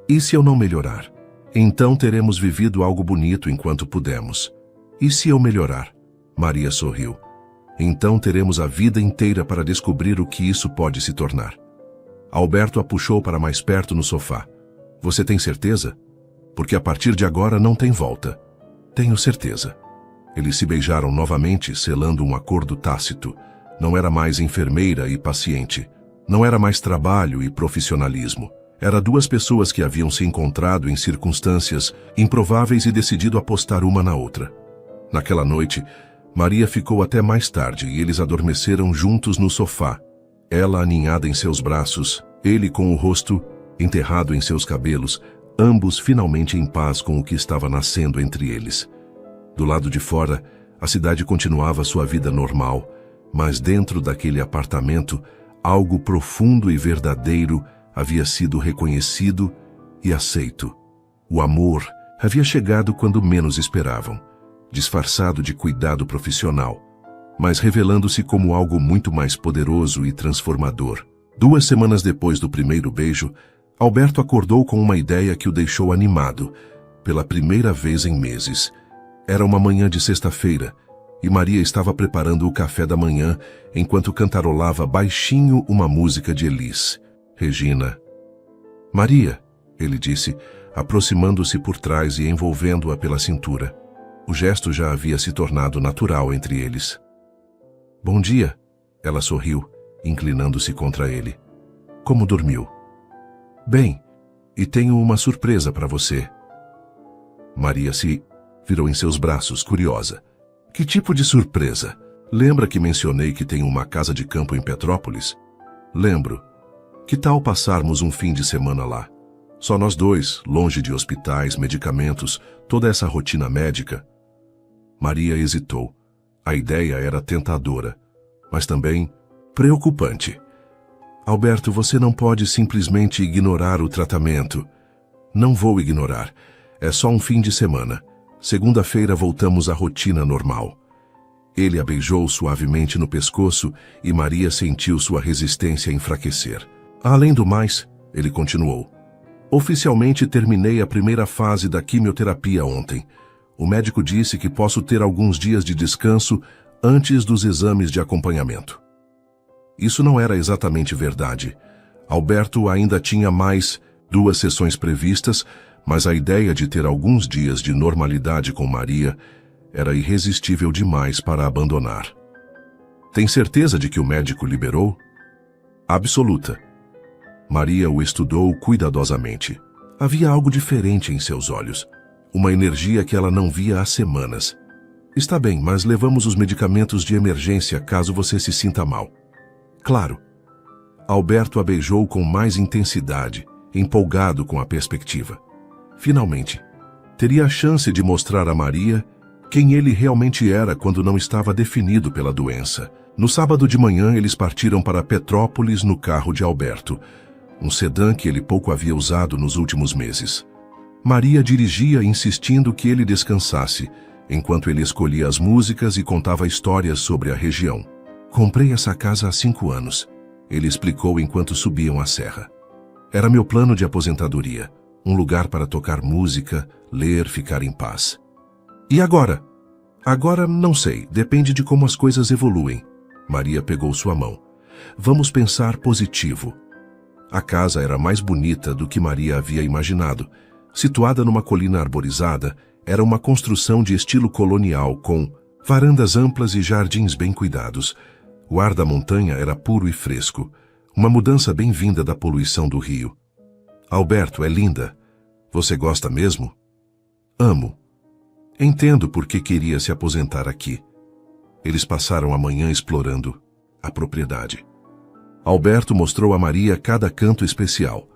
E se eu não melhorar? Então teremos vivido algo bonito enquanto pudemos. E se eu melhorar? Maria sorriu. Então teremos a vida inteira para descobrir o que isso pode se tornar. Alberto a puxou para mais perto no sofá. Você tem certeza? Porque a partir de agora não tem volta. Tenho certeza. Eles se beijaram novamente, selando um acordo tácito. Não era mais enfermeira e paciente. Não era mais trabalho e profissionalismo. Era duas pessoas que haviam se encontrado em circunstâncias improváveis e decidido apostar uma na outra. Naquela noite, Maria ficou até mais tarde e eles adormeceram juntos no sofá. Ela aninhada em seus braços, ele com o rosto enterrado em seus cabelos, ambos finalmente em paz com o que estava nascendo entre eles. Do lado de fora, a cidade continuava sua vida normal, mas dentro daquele apartamento, algo profundo e verdadeiro havia sido reconhecido e aceito. O amor havia chegado quando menos esperavam, disfarçado de cuidado profissional, mas revelando-se como algo muito mais poderoso e transformador. 2 semanas depois do primeiro beijo, Alberto acordou com uma ideia que o deixou animado, pela primeira vez em meses. Era uma manhã de sexta-feira, e Maria estava preparando o café da manhã enquanto cantarolava baixinho uma música de Elis. Regina. Maria, ele disse, aproximando-se por trás e envolvendo-a pela cintura. O gesto já havia se tornado natural entre eles. Bom dia, ela sorriu, inclinando-se contra ele. Como dormiu? Bem, e tenho uma surpresa para você. Maria se virou em seus braços, curiosa. Que tipo de surpresa? Lembra que mencionei que tenho uma casa de campo em Petrópolis? Lembro. Que tal passarmos um fim de semana lá? Só nós dois, longe de hospitais, medicamentos, toda essa rotina médica. Maria hesitou. A ideia era tentadora, mas também preocupante. Alberto, você não pode simplesmente ignorar o tratamento. Não vou ignorar. É só um fim de semana. Segunda-feira voltamos à rotina normal. Ele a beijou suavemente no pescoço e Maria sentiu sua resistência enfraquecer. Além do mais, ele continuou. Oficialmente terminei a primeira fase da quimioterapia ontem. O médico disse que posso ter alguns dias de descanso antes dos exames de acompanhamento. Isso não era exatamente verdade. Alberto ainda tinha mais 2 sessões previstas, mas a ideia de ter alguns dias de normalidade com Maria era irresistível demais para abandonar. Tem certeza de que o médico liberou? Absoluta. Maria o estudou cuidadosamente. Havia algo diferente em seus olhos. Uma energia que ela não via há semanas. Está bem, mas levamos os medicamentos de emergência caso você se sinta mal. Claro. Alberto a beijou com mais intensidade, empolgado com a perspectiva. Finalmente, teria a chance de mostrar a Maria quem ele realmente era quando não estava definido pela doença. No sábado de manhã, eles partiram para Petrópolis no carro de Alberto, um sedã que ele pouco havia usado nos últimos meses. Maria dirigia insistindo que ele descansasse, enquanto ele escolhia as músicas e contava histórias sobre a região. Comprei essa casa há 5 anos, ele explicou enquanto subiam a serra. Era meu plano de aposentadoria, um lugar para tocar música, ler, ficar em paz. E agora? Agora não sei, depende de como as coisas evoluem. Maria pegou sua mão. Vamos pensar positivo. A casa era mais bonita do que Maria havia imaginado. Situada numa colina arborizada, era uma construção de estilo colonial com varandas amplas e jardins bem cuidados. O ar da montanha era puro e fresco, uma mudança bem-vinda da poluição do rio. Alberto, é linda. Você gosta mesmo? Amo. Entendo por que queria se aposentar aqui. Eles passaram a manhã explorando a propriedade. Alberto mostrou a Maria cada canto especial.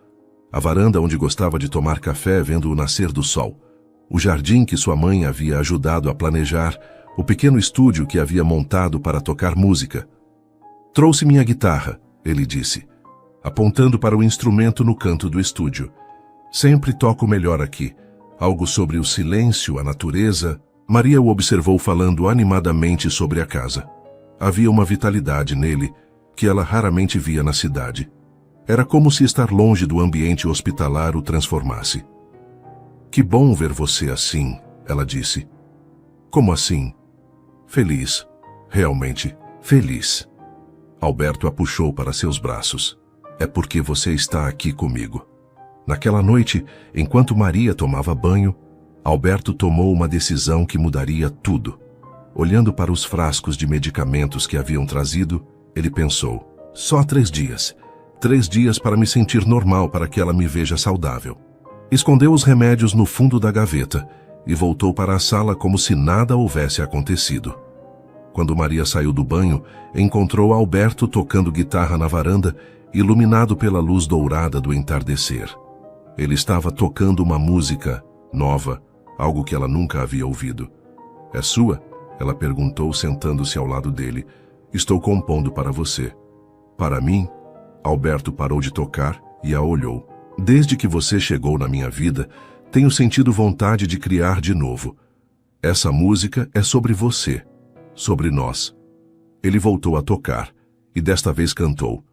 A varanda onde gostava de tomar café vendo o nascer do sol. O jardim que sua mãe havia ajudado a planejar. O pequeno estúdio que havia montado para tocar música. Trouxe minha guitarra, ele disse, apontando para o instrumento no canto do estúdio. Sempre toco melhor aqui. Algo sobre o silêncio, a natureza. Maria o observou falando animadamente sobre a casa. Havia uma vitalidade nele que ela raramente via na cidade. Era como se estar longe do ambiente hospitalar o transformasse. Que bom ver você assim, ela disse. Como assim? Feliz. Realmente feliz. Alberto a puxou para seus braços. É porque você está aqui comigo. Naquela noite, enquanto Maria tomava banho, Alberto tomou uma decisão que mudaria tudo. Olhando para os frascos de medicamentos que haviam trazido, ele pensou, só 3 dias. 3 dias para me sentir normal, para que ela me veja saudável. Escondeu os remédios no fundo da gaveta e voltou para a sala como se nada houvesse acontecido. Quando Maria saiu do banho, encontrou Alberto tocando guitarra na varanda, iluminado pela luz dourada do entardecer. Ele estava tocando uma música nova, algo que ela nunca havia ouvido. É sua? Ela perguntou, sentando-se ao lado dele. Estou compondo para você. Para mim? Alberto parou de tocar e a olhou. Desde que você chegou na minha vida, tenho sentido vontade de criar de novo. Essa música é sobre você, sobre nós. Ele voltou a tocar e desta vez cantou.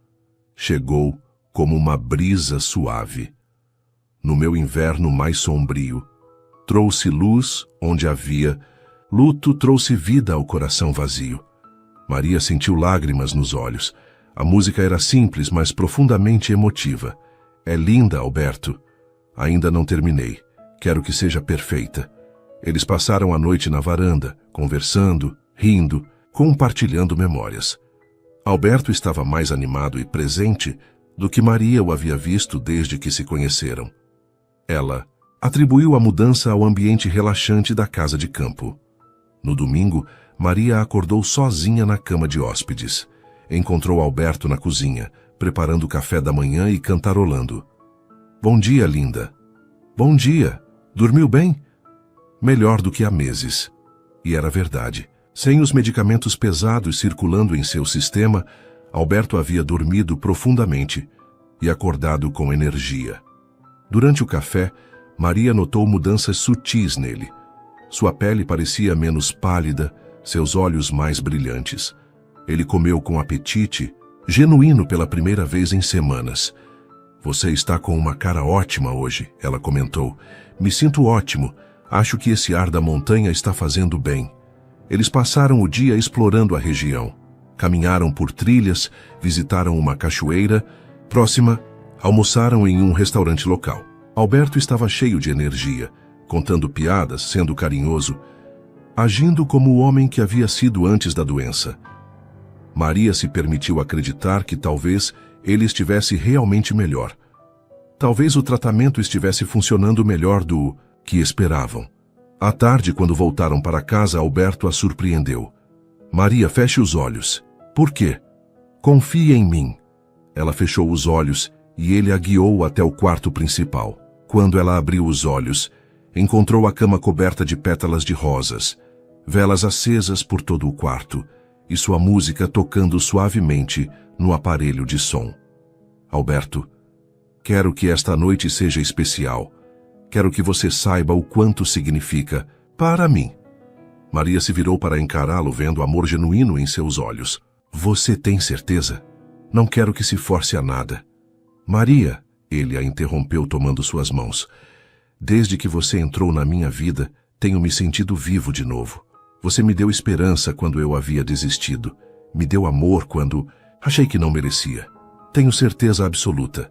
Chegou como uma brisa suave. No meu inverno mais sombrio, trouxe luz onde havia luto, trouxe vida ao coração vazio. Maria sentiu lágrimas nos olhos. A música era simples, mas profundamente emotiva. É linda, Alberto. Ainda não terminei. Quero que seja perfeita. Eles passaram a noite na varanda, conversando, rindo, compartilhando memórias. Alberto estava mais animado e presente do que Maria o havia visto desde que se conheceram. Ela atribuiu a mudança ao ambiente relaxante da casa de campo. No domingo, Maria acordou sozinha na cama de hóspedes. Encontrou Alberto na cozinha, preparando o café da manhã e cantarolando. Bom dia, linda. Bom dia. Dormiu bem? Melhor do que há meses. E era verdade. Sem os medicamentos pesados circulando em seu sistema, Alberto havia dormido profundamente e acordado com energia. Durante o café, Maria notou mudanças sutis nele. Sua pele parecia menos pálida, seus olhos mais brilhantes. Ele comeu com apetite, genuíno pela primeira vez em semanas. Você está com uma cara ótima hoje, ela comentou. Me sinto ótimo. Acho que esse ar da montanha está fazendo bem. Eles passaram o dia explorando a região. Caminharam por trilhas, visitaram uma cachoeira próxima, almoçaram em um restaurante local. Alberto estava cheio de energia, contando piadas, sendo carinhoso, agindo como o homem que havia sido antes da doença. Maria se permitiu acreditar que talvez ele estivesse realmente melhor. Talvez o tratamento estivesse funcionando melhor do que esperavam. À tarde, quando voltaram para casa, Alberto a surpreendeu. Maria, feche os olhos. Por quê? Confie em mim. Ela fechou os olhos e ele a guiou até o quarto principal. Quando ela abriu os olhos, encontrou a cama coberta de pétalas de rosas, velas acesas por todo o quarto e sua música tocando suavemente no aparelho de som. Alberto, quero que esta noite seja especial. Quero que você saiba o quanto significa para mim. Maria se virou para encará-lo, vendo amor genuíno em seus olhos. Você tem certeza? Não quero que se force a nada. Maria, ele a interrompeu tomando suas mãos. Desde que você entrou na minha vida, tenho me sentido vivo de novo. Você me deu esperança quando eu havia desistido. Me deu amor quando achei que não merecia. Tenho certeza absoluta.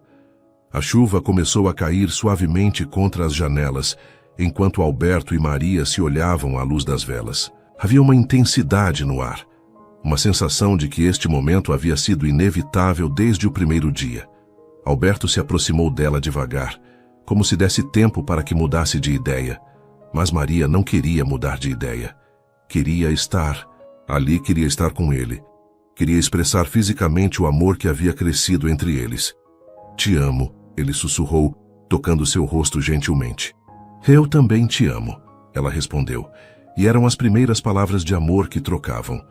A chuva começou a cair suavemente contra as janelas, enquanto Alberto e Maria se olhavam à luz das velas. Havia uma intensidade no ar, uma sensação de que este momento havia sido inevitável desde o primeiro dia. Alberto se aproximou dela devagar, como se desse tempo para que mudasse de ideia. Mas Maria não queria mudar de ideia. Queria estar Ali queria estar com ele. Queria expressar fisicamente o amor que havia crescido entre eles. Te amo, ele sussurrou, tocando seu rosto gentilmente. Eu também te amo, ela respondeu, e eram as primeiras palavras de amor que trocavam.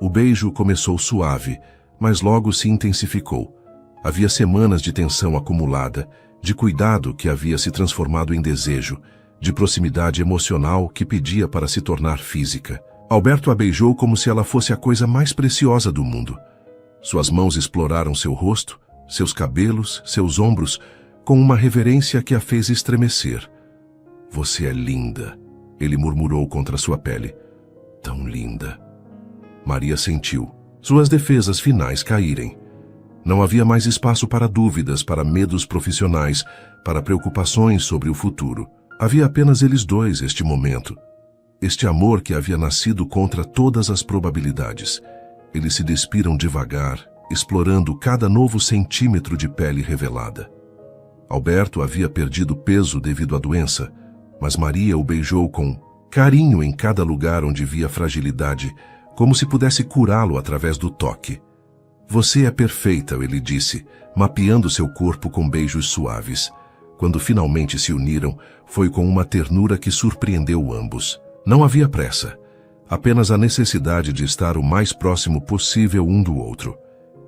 O beijo começou suave, mas logo se intensificou. Havia semanas de tensão acumulada, de cuidado que havia se transformado em desejo, de proximidade emocional que pedia para se tornar física. Alberto a beijou como se ela fosse a coisa mais preciosa do mundo. Suas mãos exploraram seu rosto, seus cabelos, seus ombros, com uma reverência que a fez estremecer. Você é linda, ele murmurou contra sua pele. Tão linda. Maria sentiu suas defesas finais caírem. Não havia mais espaço para dúvidas, para medos profissionais, para preocupações sobre o futuro. Havia apenas eles dois este momento. Este amor que havia nascido contra todas as probabilidades. Eles se despiram devagar, explorando cada novo centímetro de pele revelada. Alberto havia perdido peso devido à doença, mas Maria o beijou com carinho em cada lugar onde via fragilidade, como se pudesse curá-lo através do toque. Você é perfeita, ele disse, mapeando seu corpo com beijos suaves. Quando finalmente se uniram, foi com uma ternura que surpreendeu ambos. Não havia pressa, apenas a necessidade de estar o mais próximo possível um do outro.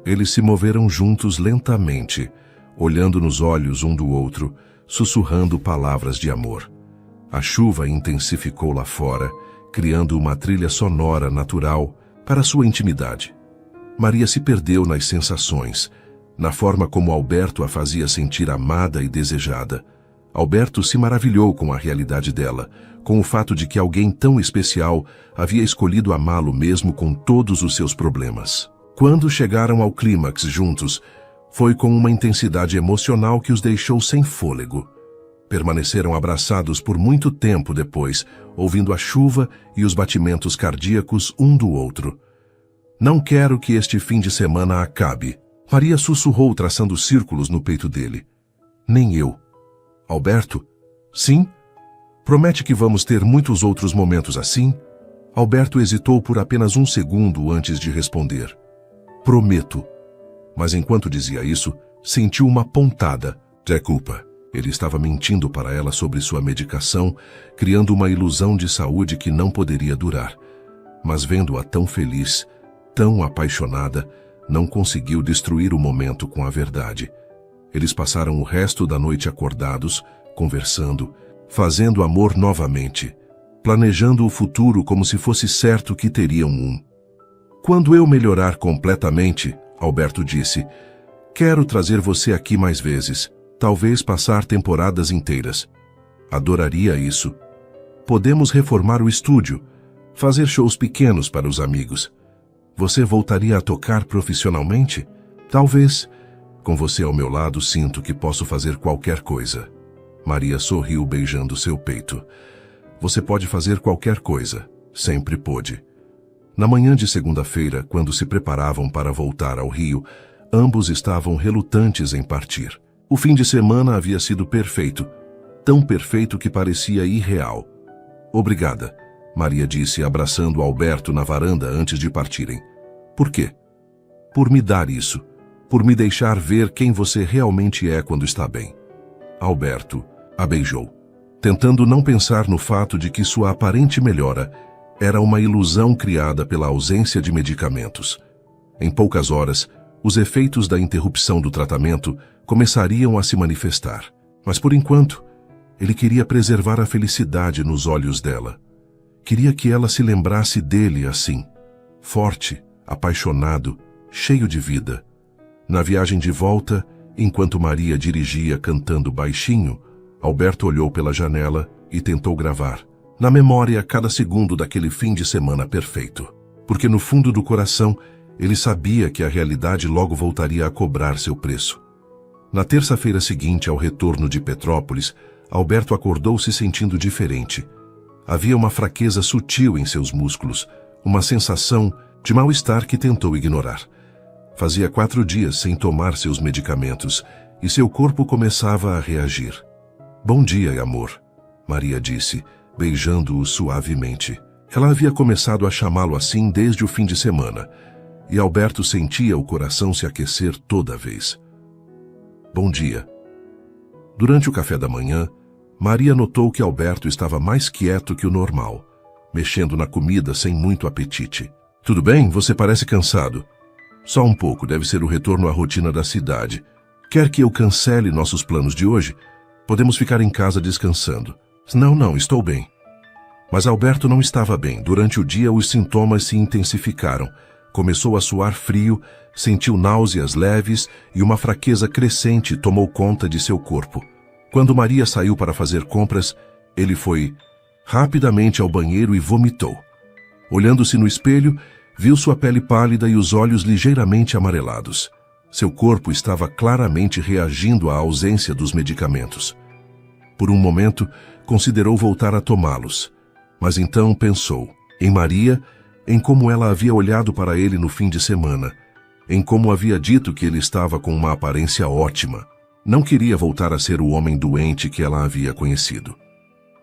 Eles se moveram juntos lentamente, olhando nos olhos um do outro, sussurrando palavras de amor. A chuva intensificou lá fora, criando uma trilha sonora natural para sua intimidade. Maria se perdeu nas sensações, na forma como Alberto a fazia sentir amada e desejada. Alberto se maravilhou com a realidade dela, com o fato de que alguém tão especial havia escolhido amá-lo mesmo com todos os seus problemas. Quando chegaram ao clímax juntos, foi com uma intensidade emocional que os deixou sem fôlego. Permaneceram abraçados por muito tempo depois, ouvindo a chuva e os batimentos cardíacos um do outro. Não quero que este fim de semana acabe, Maria sussurrou traçando círculos no peito dele. Nem eu. Alberto? Sim? Promete que vamos ter muitos outros momentos assim? Alberto hesitou por apenas um segundo antes de responder. Prometo. Mas enquanto dizia isso, sentiu uma pontada. Desculpa. Ele estava mentindo para ela sobre sua medicação, criando uma ilusão de saúde que não poderia durar. Mas vendo-a tão feliz, tão apaixonada, não conseguiu destruir o momento com a verdade. Eles passaram o resto da noite acordados, conversando, fazendo amor novamente, planejando o futuro como se fosse certo que teriam um. Quando eu melhorar completamente, Alberto disse, quero trazer você aqui mais vezes. Talvez passar temporadas inteiras. Adoraria isso. Podemos reformar o estúdio, fazer shows pequenos para os amigos. Você voltaria a tocar profissionalmente? Talvez. Com você ao meu lado, sinto que posso fazer qualquer coisa. Maria sorriu beijando seu peito. Você pode fazer qualquer coisa. Sempre pôde. Na manhã de segunda-feira, quando se preparavam para voltar ao Rio, ambos estavam relutantes em partir. O fim de semana havia sido perfeito, tão perfeito que parecia irreal. Obrigada, Maria disse, abraçando Alberto na varanda antes de partirem. Por quê? Por me dar isso, por me deixar ver quem você realmente é quando está bem. Alberto a beijou, tentando não pensar no fato de que sua aparente melhora era uma ilusão criada pela ausência de medicamentos. Em poucas horas, os efeitos da interrupção do tratamento começariam a se manifestar. Mas por enquanto, ele queria preservar a felicidade nos olhos dela. Queria que ela se lembrasse dele assim, forte, apaixonado, cheio de vida. Na viagem de volta, enquanto Maria dirigia cantando baixinho, Alberto olhou pela janela e tentou gravar, na memória, cada segundo daquele fim de semana perfeito. Porque no fundo do coração, ele sabia que a realidade logo voltaria a cobrar seu preço. Na terça-feira seguinte ao retorno de Petrópolis, Alberto acordou se sentindo diferente. Havia uma fraqueza sutil em seus músculos, uma sensação de mal-estar que tentou ignorar. Fazia 4 dias sem tomar seus medicamentos e seu corpo começava a reagir. Bom dia, amor, Maria disse, beijando-o suavemente. Ela havia começado a chamá-lo assim desde o fim de semana, e Alberto sentia o coração se aquecer toda vez. Bom dia. Durante o café da manhã, Maria notou que Alberto estava mais quieto que o normal, mexendo na comida sem muito apetite. Tudo bem? Você parece cansado. Só um pouco, deve ser o retorno à rotina da cidade. Quer que eu cancele nossos planos de hoje? Podemos ficar em casa descansando. Não, estou bem. Mas Alberto não estava bem. Durante o dia, os sintomas se intensificaram. Começou a suar frio, sentiu náuseas leves e uma fraqueza crescente tomou conta de seu corpo. Quando Maria saiu para fazer compras, ele foi rapidamente ao banheiro e vomitou. Olhando-se no espelho, viu sua pele pálida e os olhos ligeiramente amarelados. Seu corpo estava claramente reagindo à ausência dos medicamentos. Por um momento, considerou voltar a tomá-los, mas então pensou em Maria, em como ela havia olhado para ele no fim de semana, em como havia dito que ele estava com uma aparência ótima. Não queria voltar a ser o homem doente que ela havia conhecido.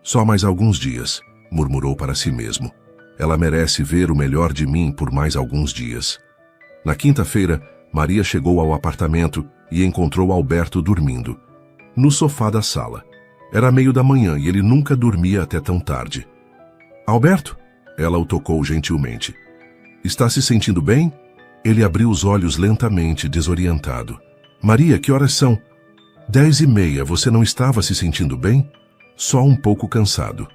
Só mais alguns dias, murmurou para si mesmo. Ela merece ver o melhor de mim por mais alguns dias. Na quinta-feira, Maria chegou ao apartamento e encontrou Alberto dormindo, no sofá da sala. Era meio da manhã e ele nunca dormia até tão tarde. Alberto? Ela o tocou gentilmente. Está se sentindo bem? Ele abriu os olhos lentamente, desorientado. Maria, que horas são? 10h30. Você não estava se sentindo bem? Só um pouco cansado.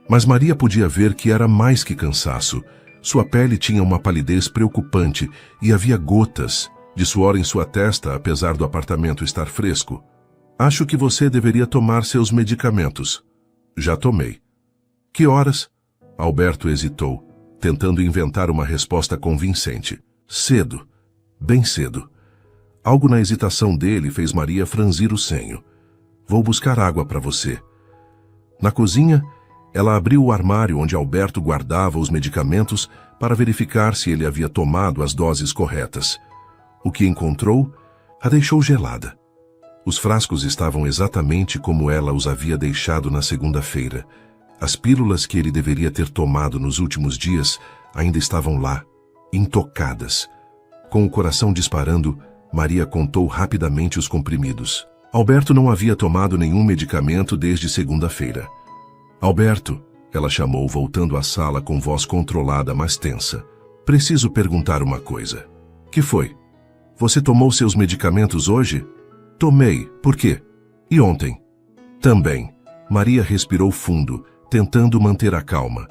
Mas Maria podia ver que era mais que cansaço. Sua pele tinha uma palidez preocupante e havia gotas de suor em sua testa, apesar do apartamento estar fresco. Acho que você deveria tomar seus medicamentos. Já tomei. Que horas? Alberto hesitou, tentando inventar uma resposta convincente. Cedo. Bem cedo. Algo na hesitação dele fez Maria franzir o senho. Vou buscar água para você. Na cozinha, ela abriu o armário onde Alberto guardava os medicamentos para verificar se ele havia tomado as doses corretas. O que encontrou a deixou gelada. Os frascos estavam exatamente como ela os havia deixado na segunda-feira. As pílulas que ele deveria ter tomado nos últimos dias ainda estavam lá, intocadas. Com o coração disparando, Maria contou rapidamente os comprimidos. Alberto não havia tomado nenhum medicamento desde segunda-feira. Alberto, ela chamou, voltando à sala com voz controlada, mas tensa. Preciso perguntar uma coisa. Que foi? Você tomou seus medicamentos hoje? Tomei. Por quê? E ontem? Também. Maria respirou fundo, tentando manter a calma.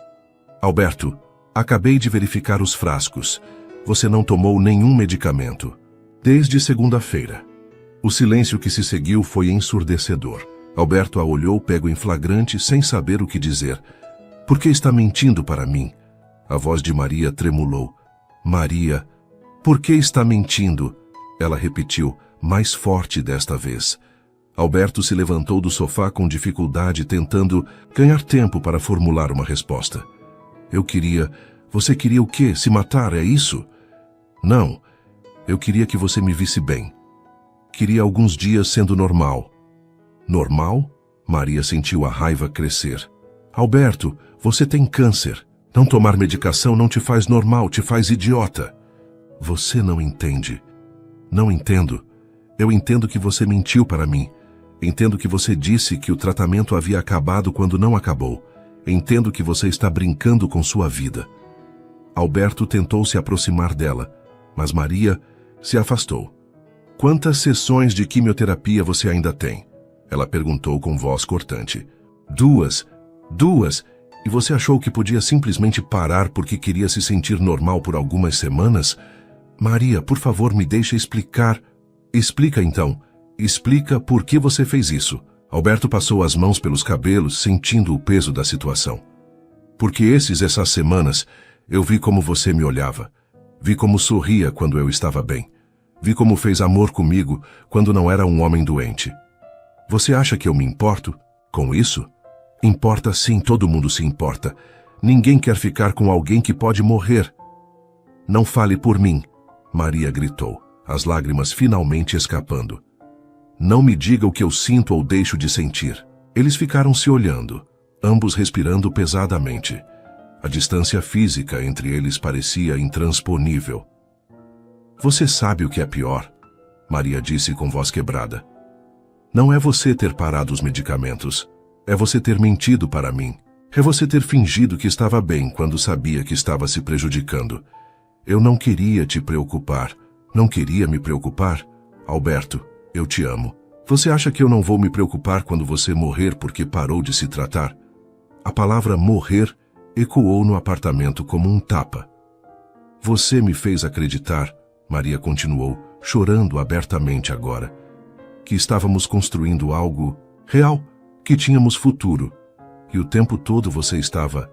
Alberto, acabei de verificar os frascos. Você não tomou nenhum medicamento. Desde segunda-feira. O silêncio que se seguiu foi ensurdecedor. Alberto a olhou pego em flagrante, sem saber o que dizer. Por que está mentindo para mim? A voz de Maria tremulou. Maria, por que está mentindo? Ela repetiu, mais forte desta vez. Alberto se levantou do sofá com dificuldade, tentando ganhar tempo para formular uma resposta. Eu queria... Você queria o quê? Se matar, é isso? Não. Eu queria que você me visse bem. Queria alguns dias sendo normal. Normal? Maria sentiu a raiva crescer. Alberto, você tem câncer. Não tomar medicação não te faz normal, te faz idiota. Você não entende. Não entendo. Eu entendo que você mentiu para mim. Entendo que você disse que o tratamento havia acabado quando não acabou. Entendo que você está brincando com sua vida. Alberto tentou se aproximar dela, mas Maria se afastou. Quantas sessões de quimioterapia você ainda tem? Ela perguntou com voz cortante. 2. 2? E você achou que podia simplesmente parar porque queria se sentir normal por algumas semanas? Maria, por favor, me deixe explicar. Explica então. Explica por que você fez isso. Alberto passou as mãos pelos cabelos, sentindo o peso da situação. Porque essas semanas, eu vi como você me olhava. Vi como sorria quando eu estava bem. Vi como fez amor comigo quando não era um homem doente. Você acha que eu me importo com isso? Importa sim, todo mundo se importa. Ninguém quer ficar com alguém que pode morrer. Não fale por mim, Maria gritou, as lágrimas finalmente escapando. Não me diga o que eu sinto ou deixo de sentir. Eles ficaram se olhando, ambos respirando pesadamente. A distância física entre eles parecia intransponível. Você sabe o que é pior? Maria disse com voz quebrada. Não é você ter parado os medicamentos. É você ter mentido para mim. É você ter fingido que estava bem quando sabia que estava se prejudicando. Eu não queria te preocupar. Não queria me preocupar. Alberto, eu te amo. Você acha que eu não vou me preocupar quando você morrer porque parou de se tratar? A palavra morrer ecoou no apartamento como um tapa. Você me fez acreditar, Maria continuou, chorando abertamente agora, que estávamos construindo algo real, que tínhamos futuro. E o tempo todo você estava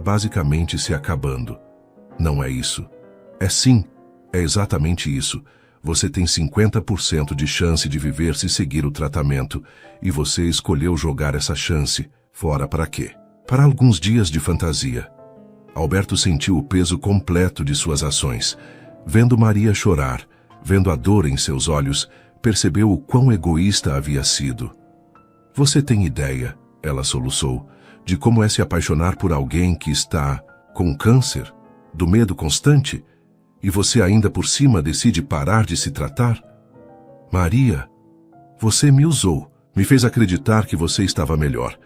basicamente se acabando. Não é isso. É sim, é exatamente isso. Você tem 50% de chance de viver se seguir o tratamento, e você escolheu jogar essa chance fora para quê? Para alguns dias de fantasia. Alberto sentiu o peso completo de suas ações. Vendo Maria chorar, vendo a dor em seus olhos, percebeu o quão egoísta havia sido. Você tem ideia, ela soluçou, de como é se apaixonar por alguém que está com câncer, do medo constante, e você ainda por cima decide parar de se tratar? Maria, você me usou, me fez acreditar que você estava melhor,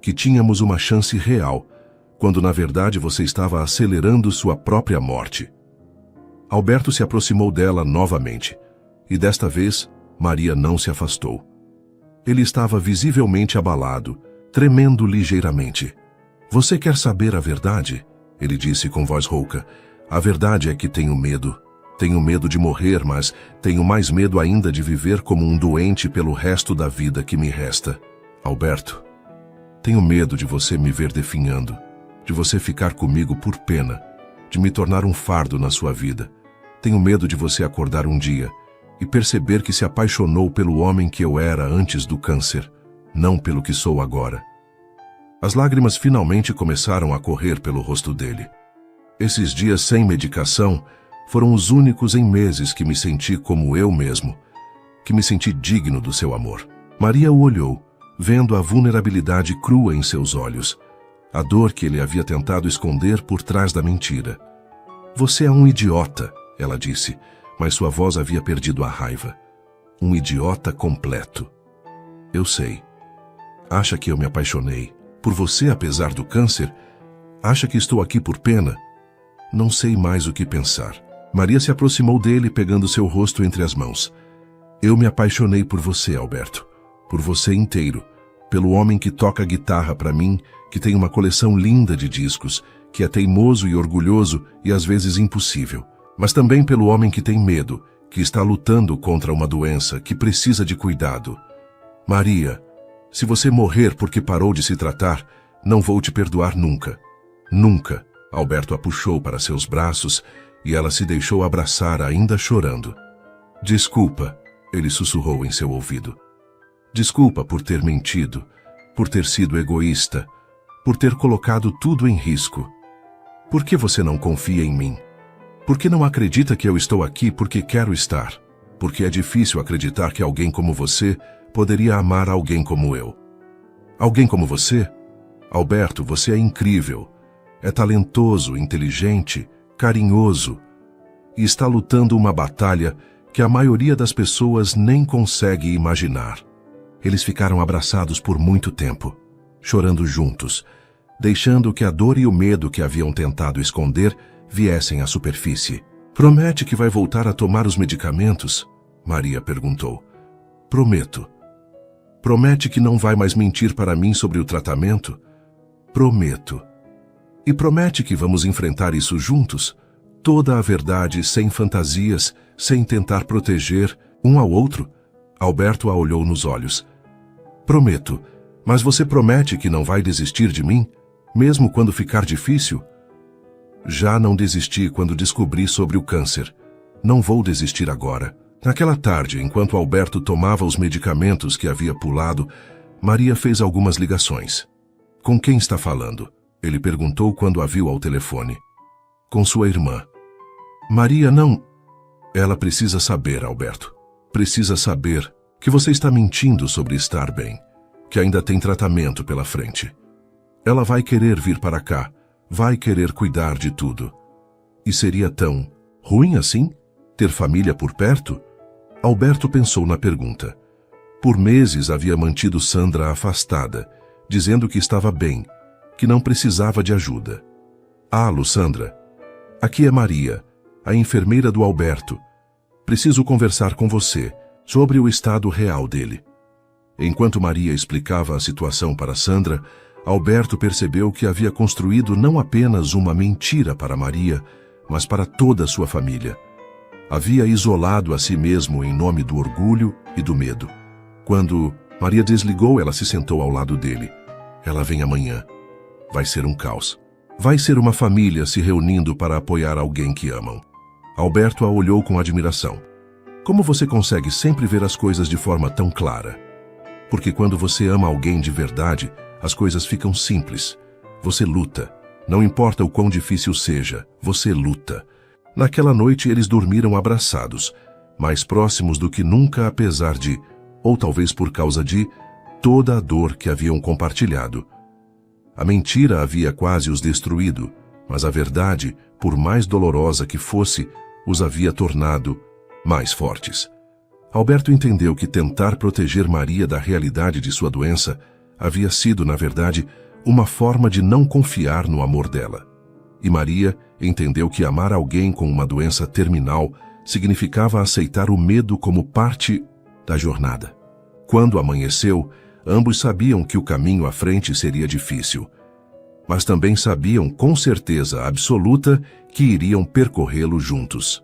que tínhamos uma chance real, quando na verdade você estava acelerando sua própria morte. Alberto se aproximou dela novamente, e desta vez Maria não se afastou. Ele estava visivelmente abalado, tremendo ligeiramente. Você quer saber a verdade? Ele disse com voz rouca. A verdade é que tenho medo. Tenho medo de morrer, mas tenho mais medo ainda de viver como um doente pelo resto da vida que me resta. Alberto, tenho medo de você me ver definhando, de você ficar comigo por pena, de me tornar um fardo na sua vida. Tenho medo de você acordar um dia e perceber que se apaixonou pelo homem que eu era antes do câncer, não pelo que sou agora. As lágrimas finalmente começaram a correr pelo rosto dele. Esses dias sem medicação foram os únicos em meses que me senti como eu mesmo, que me senti digno do seu amor. Maria o olhou, vendo a vulnerabilidade crua em seus olhos, a dor que ele havia tentado esconder por trás da mentira. Você é um idiota, ela disse, mas sua voz havia perdido a raiva. Um idiota completo. Eu sei. Acha que eu me apaixonei por você apesar do câncer? Acha que estou aqui por pena? Não sei mais o que pensar. Maria se aproximou dele, pegando seu rosto entre as mãos. Eu me apaixonei por você, Alberto. Por você inteiro. Pelo homem que toca guitarra para mim, que tem uma coleção linda de discos, que é teimoso e orgulhoso e às vezes impossível. Mas também pelo homem que tem medo, que está lutando contra uma doença, que precisa de cuidado. Maria, se você morrer porque parou de se tratar, não vou te perdoar nunca. Nunca. Alberto a puxou para seus braços e ela se deixou abraçar ainda chorando. Desculpa, ele sussurrou em seu ouvido. Desculpa por ter mentido, por ter sido egoísta, por ter colocado tudo em risco. Por que você não confia em mim? Por que não acredita que eu estou aqui porque quero estar? Porque é difícil acreditar que alguém como você poderia amar alguém como eu. Alguém como você? Alberto, você é incrível. É talentoso, inteligente, carinhoso. E está lutando uma batalha que a maioria das pessoas nem consegue imaginar. Eles ficaram abraçados por muito tempo, chorando juntos, deixando que a dor e o medo que haviam tentado esconder viessem à superfície. Promete que vai voltar a tomar os medicamentos? Maria perguntou. Prometo. Promete que não vai mais mentir para mim sobre o tratamento? Prometo. E promete que vamos enfrentar isso juntos? Toda a verdade, sem fantasias, sem tentar proteger um ao outro? Alberto a olhou nos olhos. Prometo, mas você promete que não vai desistir de mim, mesmo quando ficar difícil? Já não desisti quando descobri sobre o câncer. Não vou desistir agora. Naquela tarde, enquanto Alberto tomava os medicamentos que havia pulado, Maria fez algumas ligações. Com quem está falando? Ele perguntou quando a viu ao telefone. Com sua irmã. Maria não... Ela precisa saber, Alberto. Precisa saber que você está mentindo sobre estar bem, que ainda tem tratamento pela frente. Ela vai querer vir para cá, vai querer cuidar de tudo. E seria tão ruim assim? Ter família por perto? Alberto pensou na pergunta. Por meses havia mantido Sandra afastada, dizendo que estava bem, que não precisava de ajuda. Alô, Sandra. Aqui é Maria, a enfermeira do Alberto. Preciso conversar com você sobre o estado real dele. Enquanto Maria explicava a situação para Sandra, Alberto percebeu que havia construído não apenas uma mentira para Maria, mas para toda a sua família. Havia isolado a si mesmo em nome do orgulho e do medo. Quando Maria desligou, ela se sentou ao lado dele. Ela vem amanhã. Vai ser um caos. Vai ser uma família se reunindo para apoiar alguém que amam. Alberto a olhou com admiração. Como você consegue sempre ver as coisas de forma tão clara? Porque quando você ama alguém de verdade, as coisas ficam simples. Você luta. Não importa o quão difícil seja, você luta. Naquela noite eles dormiram abraçados, mais próximos do que nunca, apesar de, ou talvez por causa de, toda a dor que haviam compartilhado. A mentira havia quase os destruído, mas a verdade, por mais dolorosa que fosse, os havia tornado mais fortes. Alberto entendeu que tentar proteger Maria da realidade de sua doença havia sido, na verdade, uma forma de não confiar no amor dela. E Maria entendeu que amar alguém com uma doença terminal significava aceitar o medo como parte da jornada. Quando amanheceu, ambos sabiam que o caminho à frente seria difícil, mas também sabiam com certeza absoluta que iriam percorrê-lo juntos.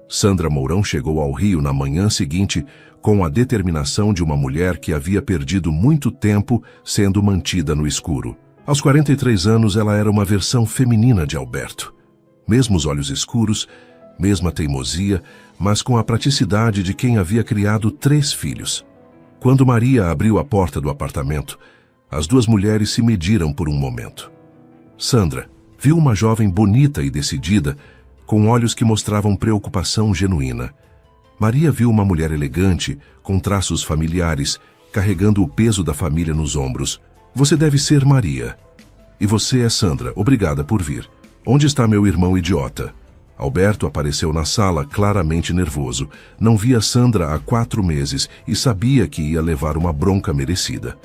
Sandra Mourão chegou ao Rio na manhã seguinte com a determinação de uma mulher que havia perdido muito tempo sendo mantida no escuro. Aos 43 anos, ela era uma versão feminina de Alberto. Mesmos olhos escuros, mesma teimosia, mas com a praticidade de quem havia criado 3 filhos. Quando Maria abriu a porta do apartamento, as duas mulheres se mediram por um momento. Sandra viu uma jovem bonita e decidida, com olhos que mostravam preocupação genuína. Maria viu uma mulher elegante, com traços familiares, carregando o peso da família nos ombros. Você deve ser Maria. E você é Sandra, obrigada por vir. Onde está meu irmão idiota? Alberto apareceu na sala, claramente nervoso. Não via Sandra há 4 meses e sabia que ia levar uma bronca merecida.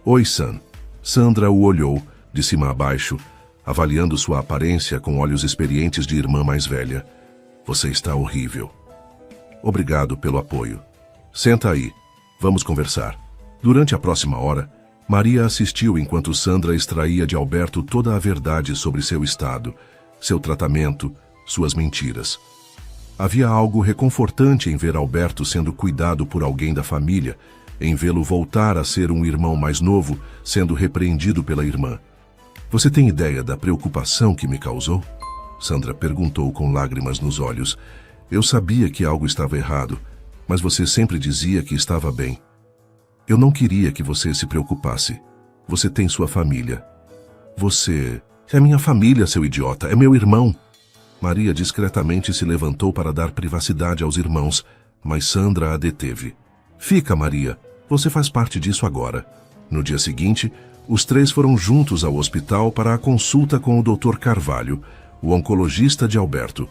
Oi, Sam. Sandra o olhou, de cima a baixo, avaliando sua aparência com olhos experientes de irmã mais velha. Você está horrível. Obrigado pelo apoio. Senta aí. Vamos conversar. Durante a próxima hora, Maria assistiu enquanto Sandra extraía de Alberto toda a verdade sobre seu estado, seu tratamento, suas mentiras. Havia algo reconfortante em ver Alberto sendo cuidado por alguém da família, em vê-lo voltar a ser um irmão mais novo, sendo repreendido pela irmã. Você tem ideia da preocupação que me causou? Sandra perguntou com lágrimas nos olhos. Eu sabia que algo estava errado, mas você sempre dizia que estava bem. Eu não queria que você se preocupasse. Você tem sua família. Você é minha família, seu idiota. É meu irmão. Maria discretamente se levantou para dar privacidade aos irmãos, mas Sandra a deteve. Fica, Maria. Você faz parte disso agora. No dia seguinte, os 3 foram juntos ao hospital para a consulta com o Dr. Carvalho, o oncologista de Alberto.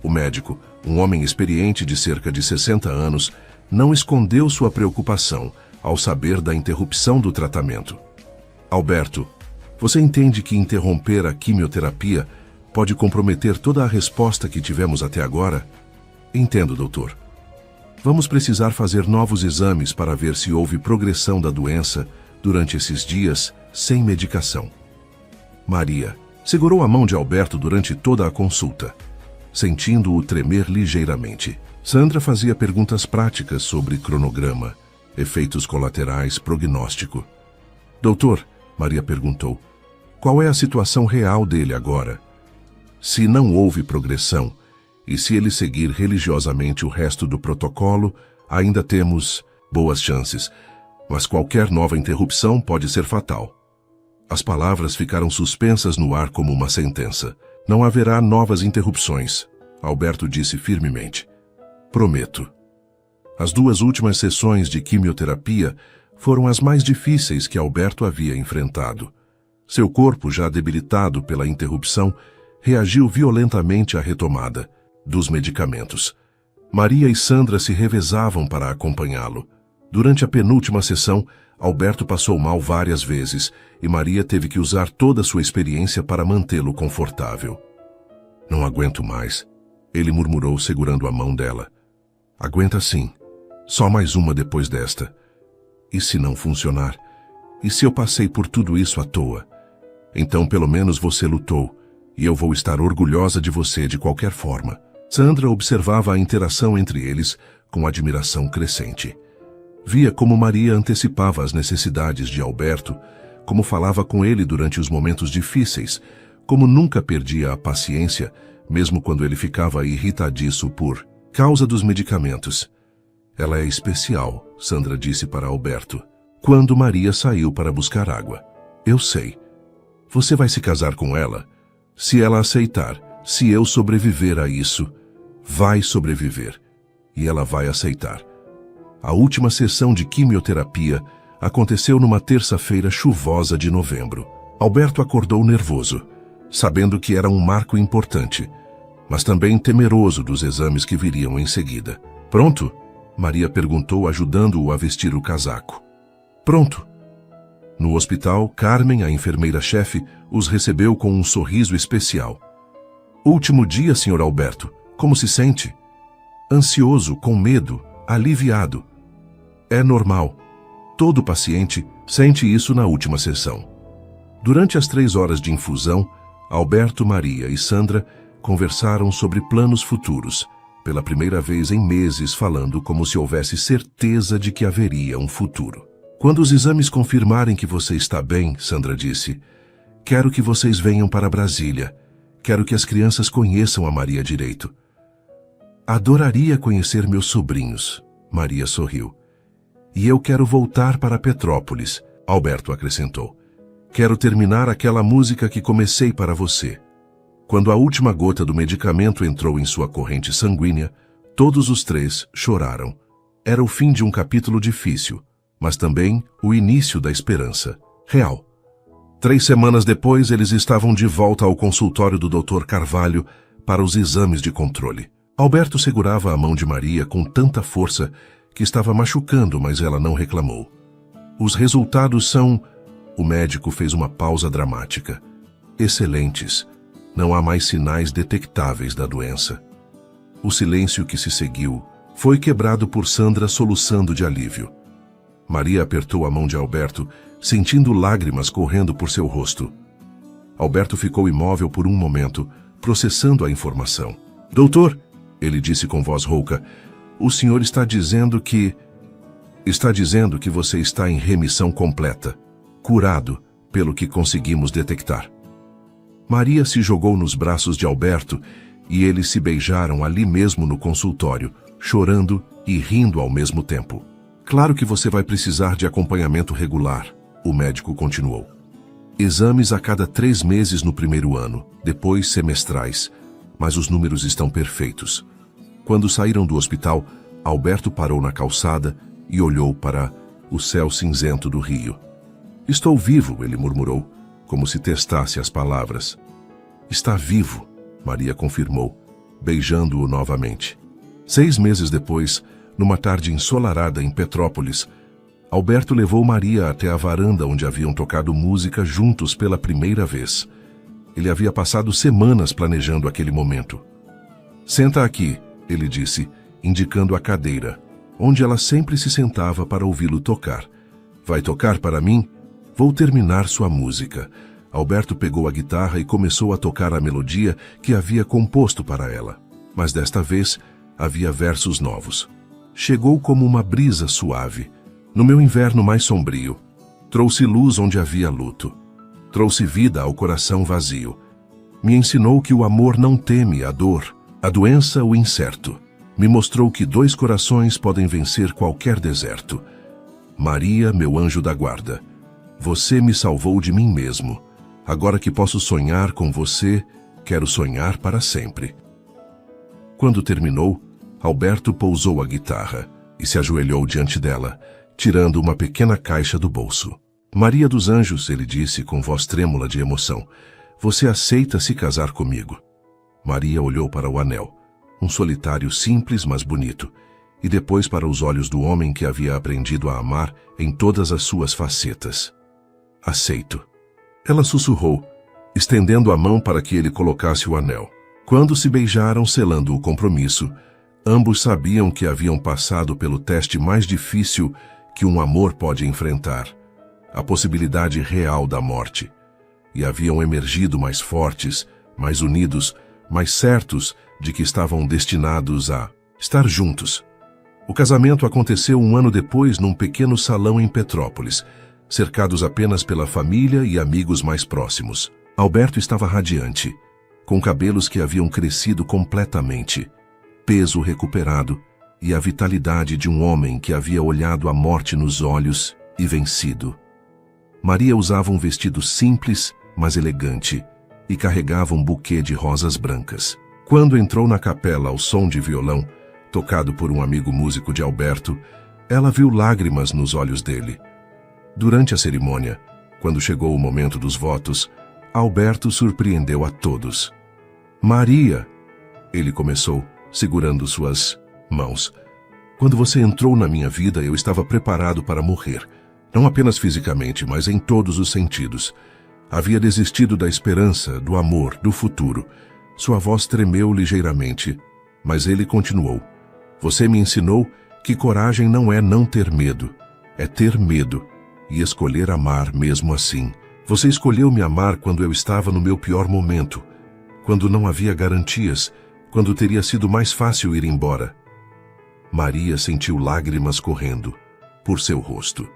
O médico, um homem experiente de cerca de 60 anos, não escondeu sua preocupação ao saber da interrupção do tratamento. Alberto, você entende que interromper a quimioterapia pode comprometer toda a resposta que tivemos até agora? Entendo, doutor. Vamos precisar fazer novos exames para ver se houve progressão da doença durante esses dias sem medicação. Maria segurou a mão de Alberto durante toda a consulta, sentindo-o tremer ligeiramente. Sandra fazia perguntas práticas sobre cronograma, efeitos colaterais, prognóstico. Doutor, Maria perguntou, qual é a situação real dele agora? Se não houve progressão, e se ele seguir religiosamente o resto do protocolo, ainda temos boas chances, mas qualquer nova interrupção pode ser fatal. As palavras ficaram suspensas no ar como uma sentença. Não haverá novas interrupções, Alberto disse firmemente. Prometo. As 2 últimas sessões de quimioterapia foram as mais difíceis que Alberto havia enfrentado. Seu corpo, já debilitado pela interrupção, reagiu violentamente à retomada dos medicamentos. Maria e Sandra se revezavam para acompanhá-lo. Durante a penúltima sessão, Alberto passou mal várias vezes e Maria teve que usar toda sua experiência para mantê-lo confortável. Não aguento mais, ele murmurou segurando a mão dela. Aguenta sim. Só mais uma depois desta. E se não funcionar? E se eu passei por tudo isso à toa? Então pelo menos você lutou, e eu vou estar orgulhosa de você de qualquer forma. Sandra observava a interação entre eles com admiração crescente. Via como Maria antecipava as necessidades de Alberto, como falava com ele durante os momentos difíceis, como nunca perdia a paciência, mesmo quando ele ficava irritadiço por causa dos medicamentos. Ela é especial, Sandra disse para Alberto, quando Maria saiu para buscar água. Eu sei. Você vai se casar com ela? Se ela aceitar, se eu sobreviver a isso, vai sobreviver. E ela vai aceitar. A última sessão de quimioterapia aconteceu numa terça-feira chuvosa de novembro. Alberto acordou nervoso, sabendo que era um marco importante, mas também temeroso dos exames que viriam em seguida. Pronto? Maria perguntou, ajudando-o a vestir o casaco. Pronto. No hospital, Carmen, a enfermeira-chefe, os recebeu com um sorriso especial. Último dia, Sr. Alberto. Como se sente? Ansioso, com medo, aliviado. É normal. Todo paciente sente isso na última sessão. Durante as 3 horas de infusão, Alberto, Maria e Sandra conversaram sobre planos futuros, pela primeira vez em meses falando como se houvesse certeza de que haveria um futuro. Quando os exames confirmarem que você está bem, Sandra disse, quero que vocês venham para Brasília. Quero que as crianças conheçam a Maria direito. Adoraria conhecer meus sobrinhos, Maria sorriu. E eu quero voltar para Petrópolis, Alberto acrescentou. Quero terminar aquela música que comecei para você. Quando a última gota do medicamento entrou em sua corrente sanguínea, todos os 3 choraram. Era o fim de um capítulo difícil, mas também o início da esperança real. 3 semanas depois, eles estavam de volta ao consultório do Dr. Carvalho para os exames de controle. Alberto segurava a mão de Maria com tanta força que estava machucando, mas ela não reclamou. Os resultados são... O médico fez uma pausa dramática. Excelentes. Não há mais sinais detectáveis da doença. O silêncio que se seguiu foi quebrado por Sandra soluçando de alívio. Maria apertou a mão de Alberto, sentindo lágrimas correndo por seu rosto. Alberto ficou imóvel por um momento, processando a informação. Doutor, ele disse com voz rouca, o senhor está dizendo que você está em remissão completa, curado, pelo que conseguimos detectar. Maria se jogou nos braços de Alberto e eles se beijaram ali mesmo no consultório, chorando e rindo ao mesmo tempo. Claro que você vai precisar de acompanhamento regular, o médico continuou. Exames a cada 3 meses no primeiro ano, depois semestrais, mas os números estão perfeitos. Quando saíram do hospital, Alberto parou na calçada e olhou para o céu cinzento do rio. Estou vivo, ele murmurou, como se testasse as palavras. Está vivo, Maria confirmou, beijando-o novamente. 6 meses depois, numa tarde ensolarada em Petrópolis, Alberto levou Maria até a varanda onde haviam tocado música juntos pela primeira vez. Ele havia passado semanas planejando aquele momento. Senta aqui, ele disse, indicando a cadeira, onde ela sempre se sentava para ouvi-lo tocar. Vai tocar para mim? Vou terminar sua música. Alberto pegou a guitarra e começou a tocar a melodia que havia composto para ela. Mas desta vez, havia versos novos. Chegou como uma brisa suave, no meu inverno mais sombrio. Trouxe luz onde havia luto. Trouxe vida ao coração vazio. Me ensinou que o amor não teme a dor, a doença, o incerto. Me mostrou que 2 corações podem vencer qualquer deserto. Maria, meu anjo da guarda, você me salvou de mim mesmo. Agora que posso sonhar com você, quero sonhar para sempre. Quando terminou, Alberto pousou a guitarra e se ajoelhou diante dela, tirando uma pequena caixa do bolso. Maria dos Anjos, ele disse com voz trêmula de emoção, você aceita se casar comigo? Maria olhou para o anel, um solitário simples, mas bonito, e depois para os olhos do homem que havia aprendido a amar em todas as suas facetas. Aceito. Ela sussurrou, estendendo a mão para que ele colocasse o anel. Quando se beijaram, selando o compromisso, ambos sabiam que haviam passado pelo teste mais difícil que um amor pode enfrentar, a possibilidade real da morte, e haviam emergido mais fortes, mais unidos, mais certos de que estavam destinados a estar juntos. O casamento aconteceu um ano depois num pequeno salão em Petrópolis, cercados apenas pela família e amigos mais próximos. Alberto estava radiante, com cabelos que haviam crescido completamente, peso recuperado e a vitalidade de um homem que havia olhado a morte nos olhos e vencido. Maria usava um vestido simples, mas elegante, e carregava um buquê de rosas brancas. Quando entrou na capela ao som de violão, tocado por um amigo músico de Alberto, ela viu lágrimas nos olhos dele. Durante a cerimônia, quando chegou o momento dos votos, Alberto surpreendeu a todos. Maria, ele começou, segurando suas mãos. Quando você entrou na minha vida, eu estava preparado para morrer. Não apenas fisicamente, mas em todos os sentidos. Havia desistido da esperança, do amor, do futuro. Sua voz tremeu ligeiramente, mas ele continuou. Você me ensinou que coragem não é não ter medo, é ter medo e escolher amar mesmo assim. Você escolheu me amar quando eu estava no meu pior momento, quando não havia garantias, quando teria sido mais fácil ir embora. Maria sentiu lágrimas correndo por seu rosto.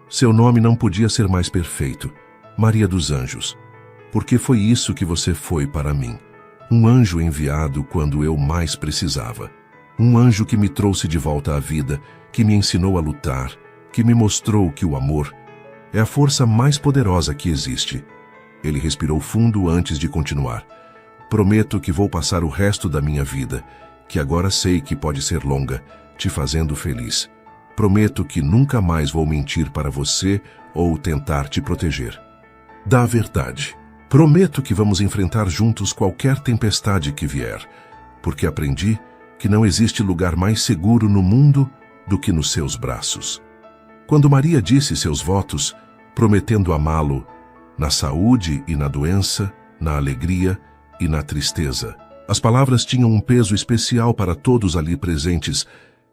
Seu nome não podia ser mais perfeito, Maria dos Anjos, porque foi isso que você foi para mim. Um anjo enviado quando eu mais precisava. Um anjo que me trouxe de volta à vida, que me ensinou a lutar, que me mostrou que o amor é a força mais poderosa que existe. Ele respirou fundo antes de continuar. Prometo que vou passar o resto da minha vida, que agora sei que pode ser longa, te fazendo feliz. Prometo que nunca mais vou mentir para você ou tentar te proteger. Da verdade. Prometo que vamos enfrentar juntos qualquer tempestade que vier, porque aprendi que não existe lugar mais seguro no mundo do que nos seus braços. Quando Maria disse seus votos, prometendo amá-lo na saúde e na doença, na alegria e na tristeza, as palavras tinham um peso especial para todos ali presentes,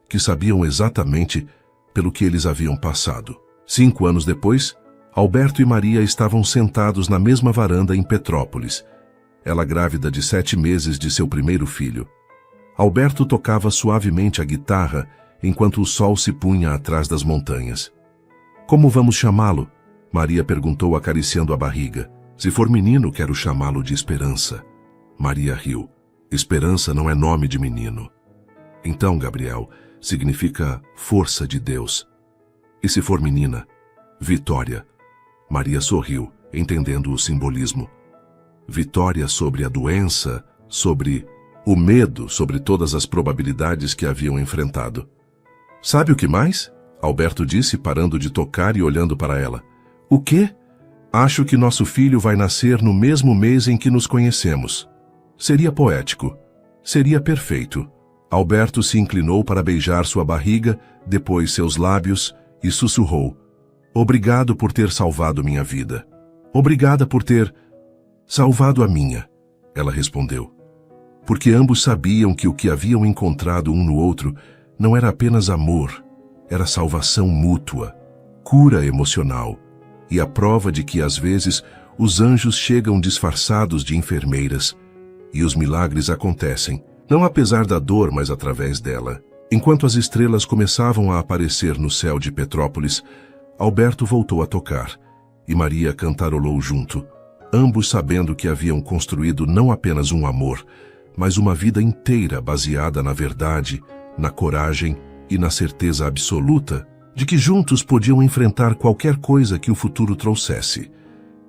que sabiam exatamente pelo que eles haviam passado. 5 anos depois, Alberto e Maria estavam sentados na mesma varanda em Petrópolis, ela grávida de 7 meses de seu primeiro filho. Alberto tocava suavemente a guitarra enquanto o sol se punha atrás das montanhas. Como vamos chamá-lo? Maria perguntou acariciando a barriga. Se for menino, quero chamá-lo de Esperança. Maria riu. Esperança não é nome de menino. Então, Gabriel, significa força de Deus. E se for menina? Vitória. Maria sorriu, entendendo o simbolismo. Vitória sobre a doença, sobre o medo, sobre todas as probabilidades que haviam enfrentado. Sabe o que mais? Alberto disse, parando de tocar e olhando para ela. O quê? Acho que nosso filho vai nascer no mesmo mês em que nos conhecemos. Seria poético. Seria perfeito. Alberto se inclinou para beijar sua barriga, depois seus lábios, e sussurrou. Obrigado por ter salvado minha vida. Obrigada por ter salvado a minha, ela respondeu. Porque ambos sabiam que o que haviam encontrado um no outro não era apenas amor, era salvação mútua, cura emocional e a prova de que às vezes os anjos chegam disfarçados de enfermeiras e os milagres acontecem, não apesar da dor, mas através dela. Enquanto as estrelas começavam a aparecer no céu de Petrópolis, Alberto voltou a tocar e Maria cantarolou junto, ambos sabendo que haviam construído não apenas um amor, mas uma vida inteira baseada na verdade, na coragem e na certeza absoluta de que juntos podiam enfrentar qualquer coisa que o futuro trouxesse.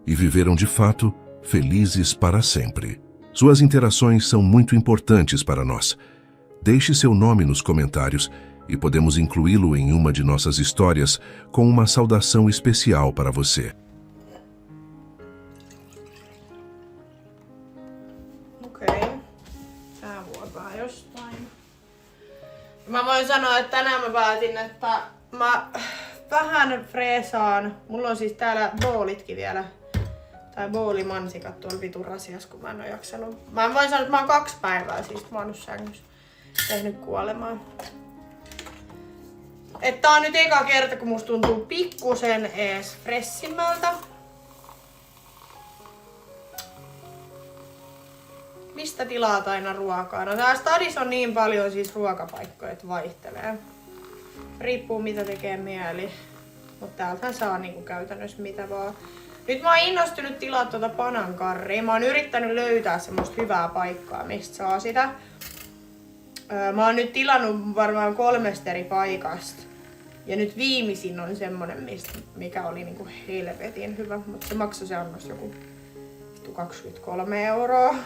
E viveram de fato felizes para sempre. Suas interações são muito importantes para nós. Deixe seu nome nos comentários e podemos incluí-lo em uma de nossas histórias com uma saudação especial para você. Okei. Tää vuotaa jostain. Mä voin sanoa, että tänään mä päätin, että mä vähän freesaan. Mulla on siis täällä boolitkin vielä. Tai boolimansikat tuolla vitun rasias, kun mä en oo jaksanut. Mä voin sanoa, että mä oon 2 päivää siis mä oon sängyssä tehnyt kuolemaan. Että tää on nyt eka kerta, kun musta tuntuu pikkusen ees fressimmältä. Mistä tilaat aina ruokaa? No tää stadissa on niin paljon siis ruokapaikkoja, että vaihtelee. Riippuu mitä tekee mieli. Mutta täältähän saa niinku käytännössä mitä vaan. Nyt mä oon innostunut tilaa tuota panankarria. Mä oon yrittänyt löytää semmoista hyvää paikkaa, mistä saa sitä. Mä oon nyt tilannut varmaan 3 eri paikasta. Ja nyt viimeisin on semmonen, mikä oli niinku helvetin hyvä. Mutta se maksoi se annos joku 23 €.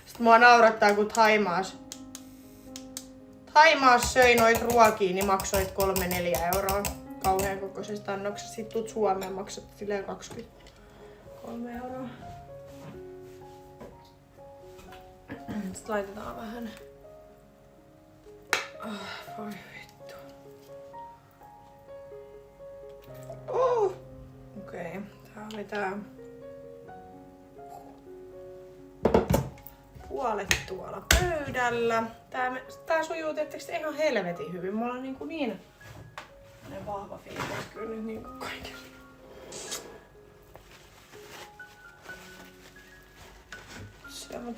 Sitten mua naurattaa, kun Thaimaassa söi noit ruokia, niin maksoit 3-4 € kauhean kokoisesta annoksesta. Sitten tuut Suomeen, maksat silleen 23 €. Sitten laitetaan vähän. Voi vittu. Okei, tää oli tää. Puolet tuolla pöydällä. Tää sujuu tietysti ihan helvetin hyvin. Mulla on niin vahva fiilis kyllä nyt niinku kaikilla.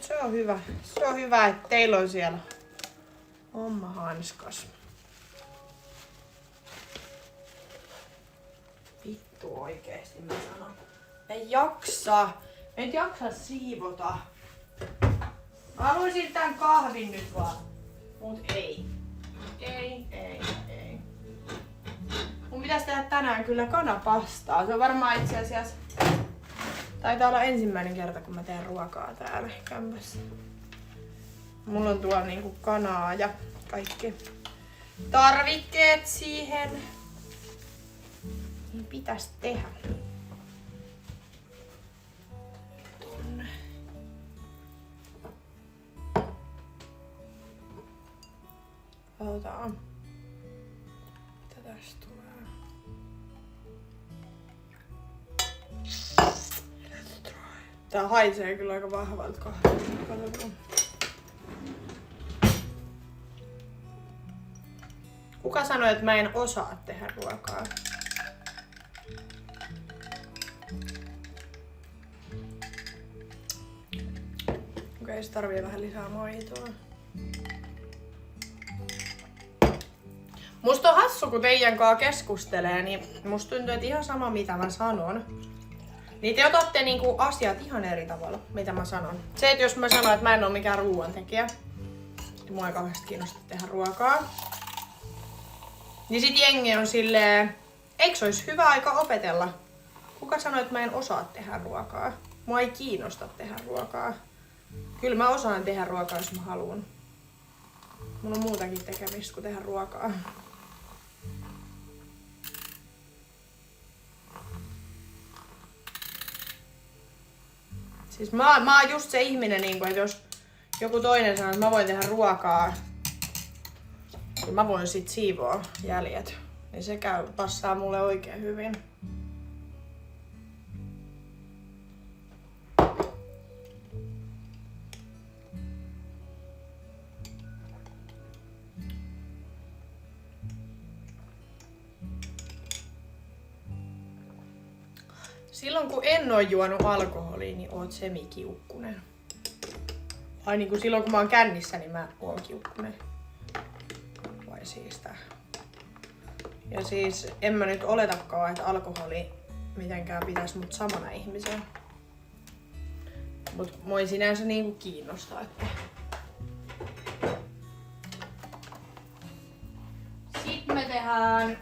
Se on hyvä. Se on hyvä, että teillä on siellä homma hanskas. Vittu oikeesti mä sanon. En jaksa siivota. Mä haluaisin tän kahvin nyt vaan. Mut ei. Ei. Mun pitäis tehdä tänään kyllä kanapastaa. Se on varmaan itse asiassa... Taitaa olla ensimmäinen kerta, kun mä teen ruokaa täällä kämpässä. Mulla on tuolla niinku kanaa ja kaikki tarvikkeet siihen. Niin pitäis tehdä. Tonne. Otetaan. Mitä tästä tulee? Tää haisee kyllä aika vahvalta kahvilta. Katsotaan. Kuka sanoi, että mä en osaa tehdä ruokaa? Okei, se tarvii vähän lisää maitoa. Musta on hassu, kun teidän kanssa keskustelee, niin musta tuntuu, että ihan sama mitä mä sanon. Niin te otatte niinku asiat ihan eri tavalla, mitä mä sanon. Se, että jos mä sanon, että mä en oo mikään ruoantekijä, niin mua ei kauheasti kiinnosta tehdä ruokaa. Niin sit jengi on silleen, eikö se olisi hyvä aika opetella? Kuka sanoi, että mä en osaa tehdä ruokaa? Mua ei kiinnosta tehdä ruokaa. Kyllä mä osaan tehdä ruokaa, jos mä haluan. Mun on muutakin tekemistä kuin tehdä ruokaa. Siis mä oon just se ihminen, että jos joku toinen sanoo, että mä voin tehdä ruokaa, niin mä voin sit siivoa jäljet. Niin se passaa mulle oikein hyvin. Silloin kun en oo juonut alkoholia, niin oot semikiukkunen. Vai niinku silloin kun mä oon kännissä, niin mä oon kiukkunen. Vai siis tää. Ja siis en mä nyt oletakaan, että alkoholi mitenkään pitäis mut samana ihmisenä. Mut mua ei sinänsä niinku kiinnostaa, että... Sitten me tehdään...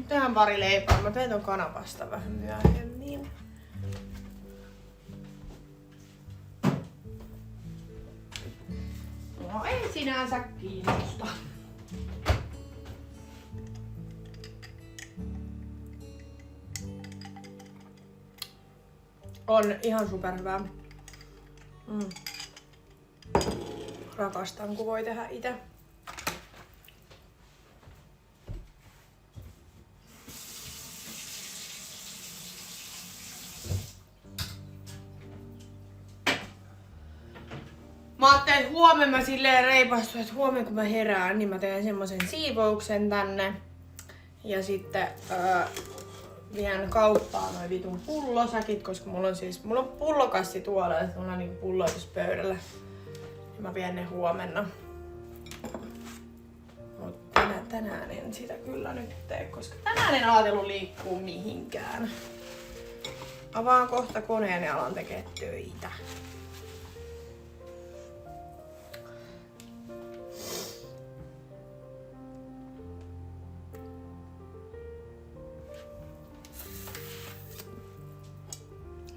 Tehdään pari leipää. Mä teen ton kanapasta vähän myöhemmin. No ei sinänsä kiinnosta. On ihan superhyvää. Rakastan, kun voi tehdä itse. Mä ajattelin, että huomenna mä silleen reipastuin, että huomenna kun mä herään, niin mä teen semmosen siivouksen tänne. Ja sitten vien kauppaan noin vitun pullosäkit, koska mulla on pullokassi tuolla, että mulla on niinku pulloituspöydällä. Ja mä vien ne huomenna. Mut tänään en sitä kyllä nyt tee, koska tänään en ajatellut liikkuu mihinkään. Avaan kohta koneen ja alan tekee töitä.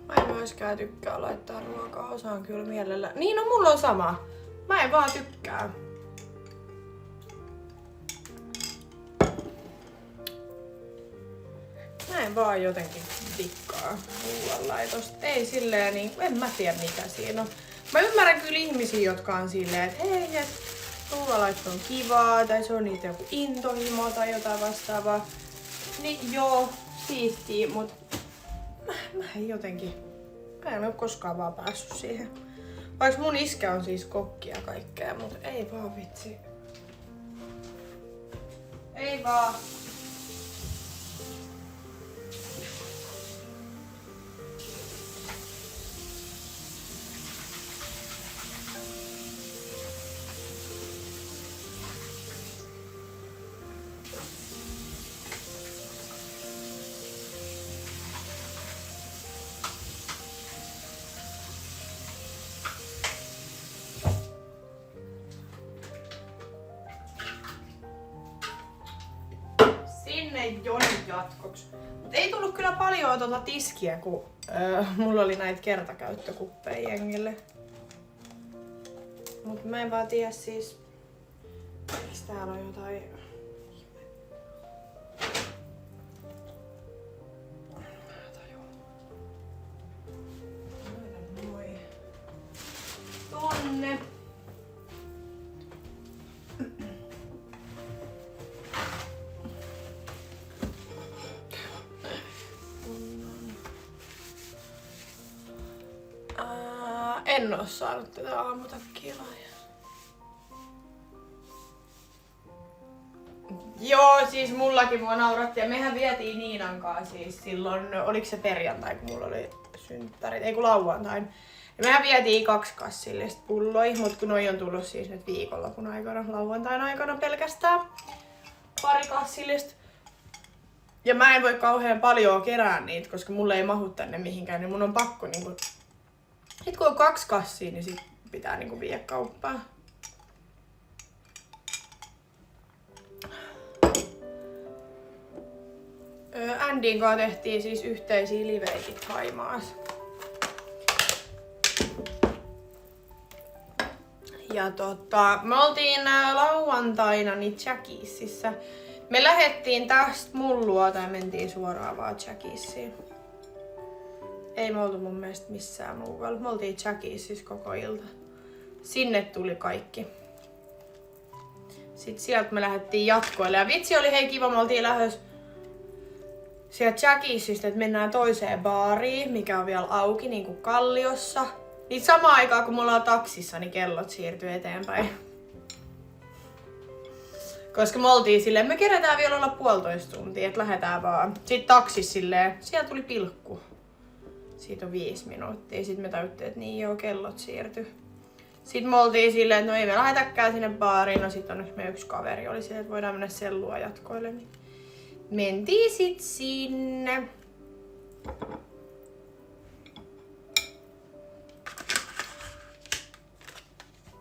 Mä en myöskään tykkää laittaa ruokaa, osaan kyllä mielellä. Niin, no mulla on sama. Mä en vaan tykkää. Mä en vaan jotenkin dikkaa ruoanlaitosta. Ei silleen niin, en mä tiedä mikä siinä on. Mä ymmärrän kyllä ihmisiä, jotka on silleen, että hei, et ruoanlaitto on kivaa, tai se on niitä joku intohimo tai jotain vastaavaa. Niin joo, siistiä, mut mä en jotenkin, mä en oo koskaan vaan päässyt siihen. Vaikka mun iskä on siis kokki ja kaikkea, mut ei vaan vitsi. Ei vaan. Jonin jatkoksi. Mut ei tullut kyllä paljon tiskiä, kun mulla oli näitä kertakäyttökuppeja jengille. Mut mä en vaan tiedä siis, eiks täällä on jotain... Tonne. En oo saanut tätä aamutakkia lahjaa. Joo, siis mullakin mua nauratti ja mehän vietiin Niinan kanssa siis silloin, oliko se perjantai kun mulla oli synttärit, ei kun lauantain. Ja mehän vietiin 2 kassillista pulloja, mut kun noi on tullut siis nyt viikonlopun aikana, lauantain aikana pelkästään 2 kassillista. Ja mä en voi kauhean paljon kerää niitä, koska mulle ei mahu tänne mihinkään, niin mun on pakko niinku... Sitten kun on 2 kassia, niin sit pitää niinku viedä kauppaan. Andin kanssa tehtiin siis yhteisiä liveitit Haimaassa. Ja me oltiin lauantaina niin Jackiesissä. Me lähettiin tästä mun luota ja mentiin suoraan vaan Jackiesiin. Ei me oltu mun mielestä missään muualla. Me oltiin Jackiesissä koko ilta. Sinne tuli kaikki. Sitten sieltä me lähdettiin jatkoille. Ja vitsi oli hei kiva, me oltiin lähdössä sieltä Jackiesistä, että mennään toiseen baariin, mikä on vielä auki, niin kuin Kalliossa. Niin samaan aikaan kun me ollaan taksissa, niin kellot siirtyy eteenpäin. Koska me oltiin silleen, me kerätään vielä olla 1,5 tuntia, että lähdetään vaan. Sitten taksissa silleen, siellä tuli pilkku. Siitä on 5 minuuttia. Sitten me tajuttiin, että niin joo, kellot siirtyi. Sitten me oltiin silleen, että no ei me lähdetäkään sinne baariin. No sit onneksi meidän yksi kaveri oli silleen, että voidaan mennä sellua jatkoille. Niin mentiin sit sinne.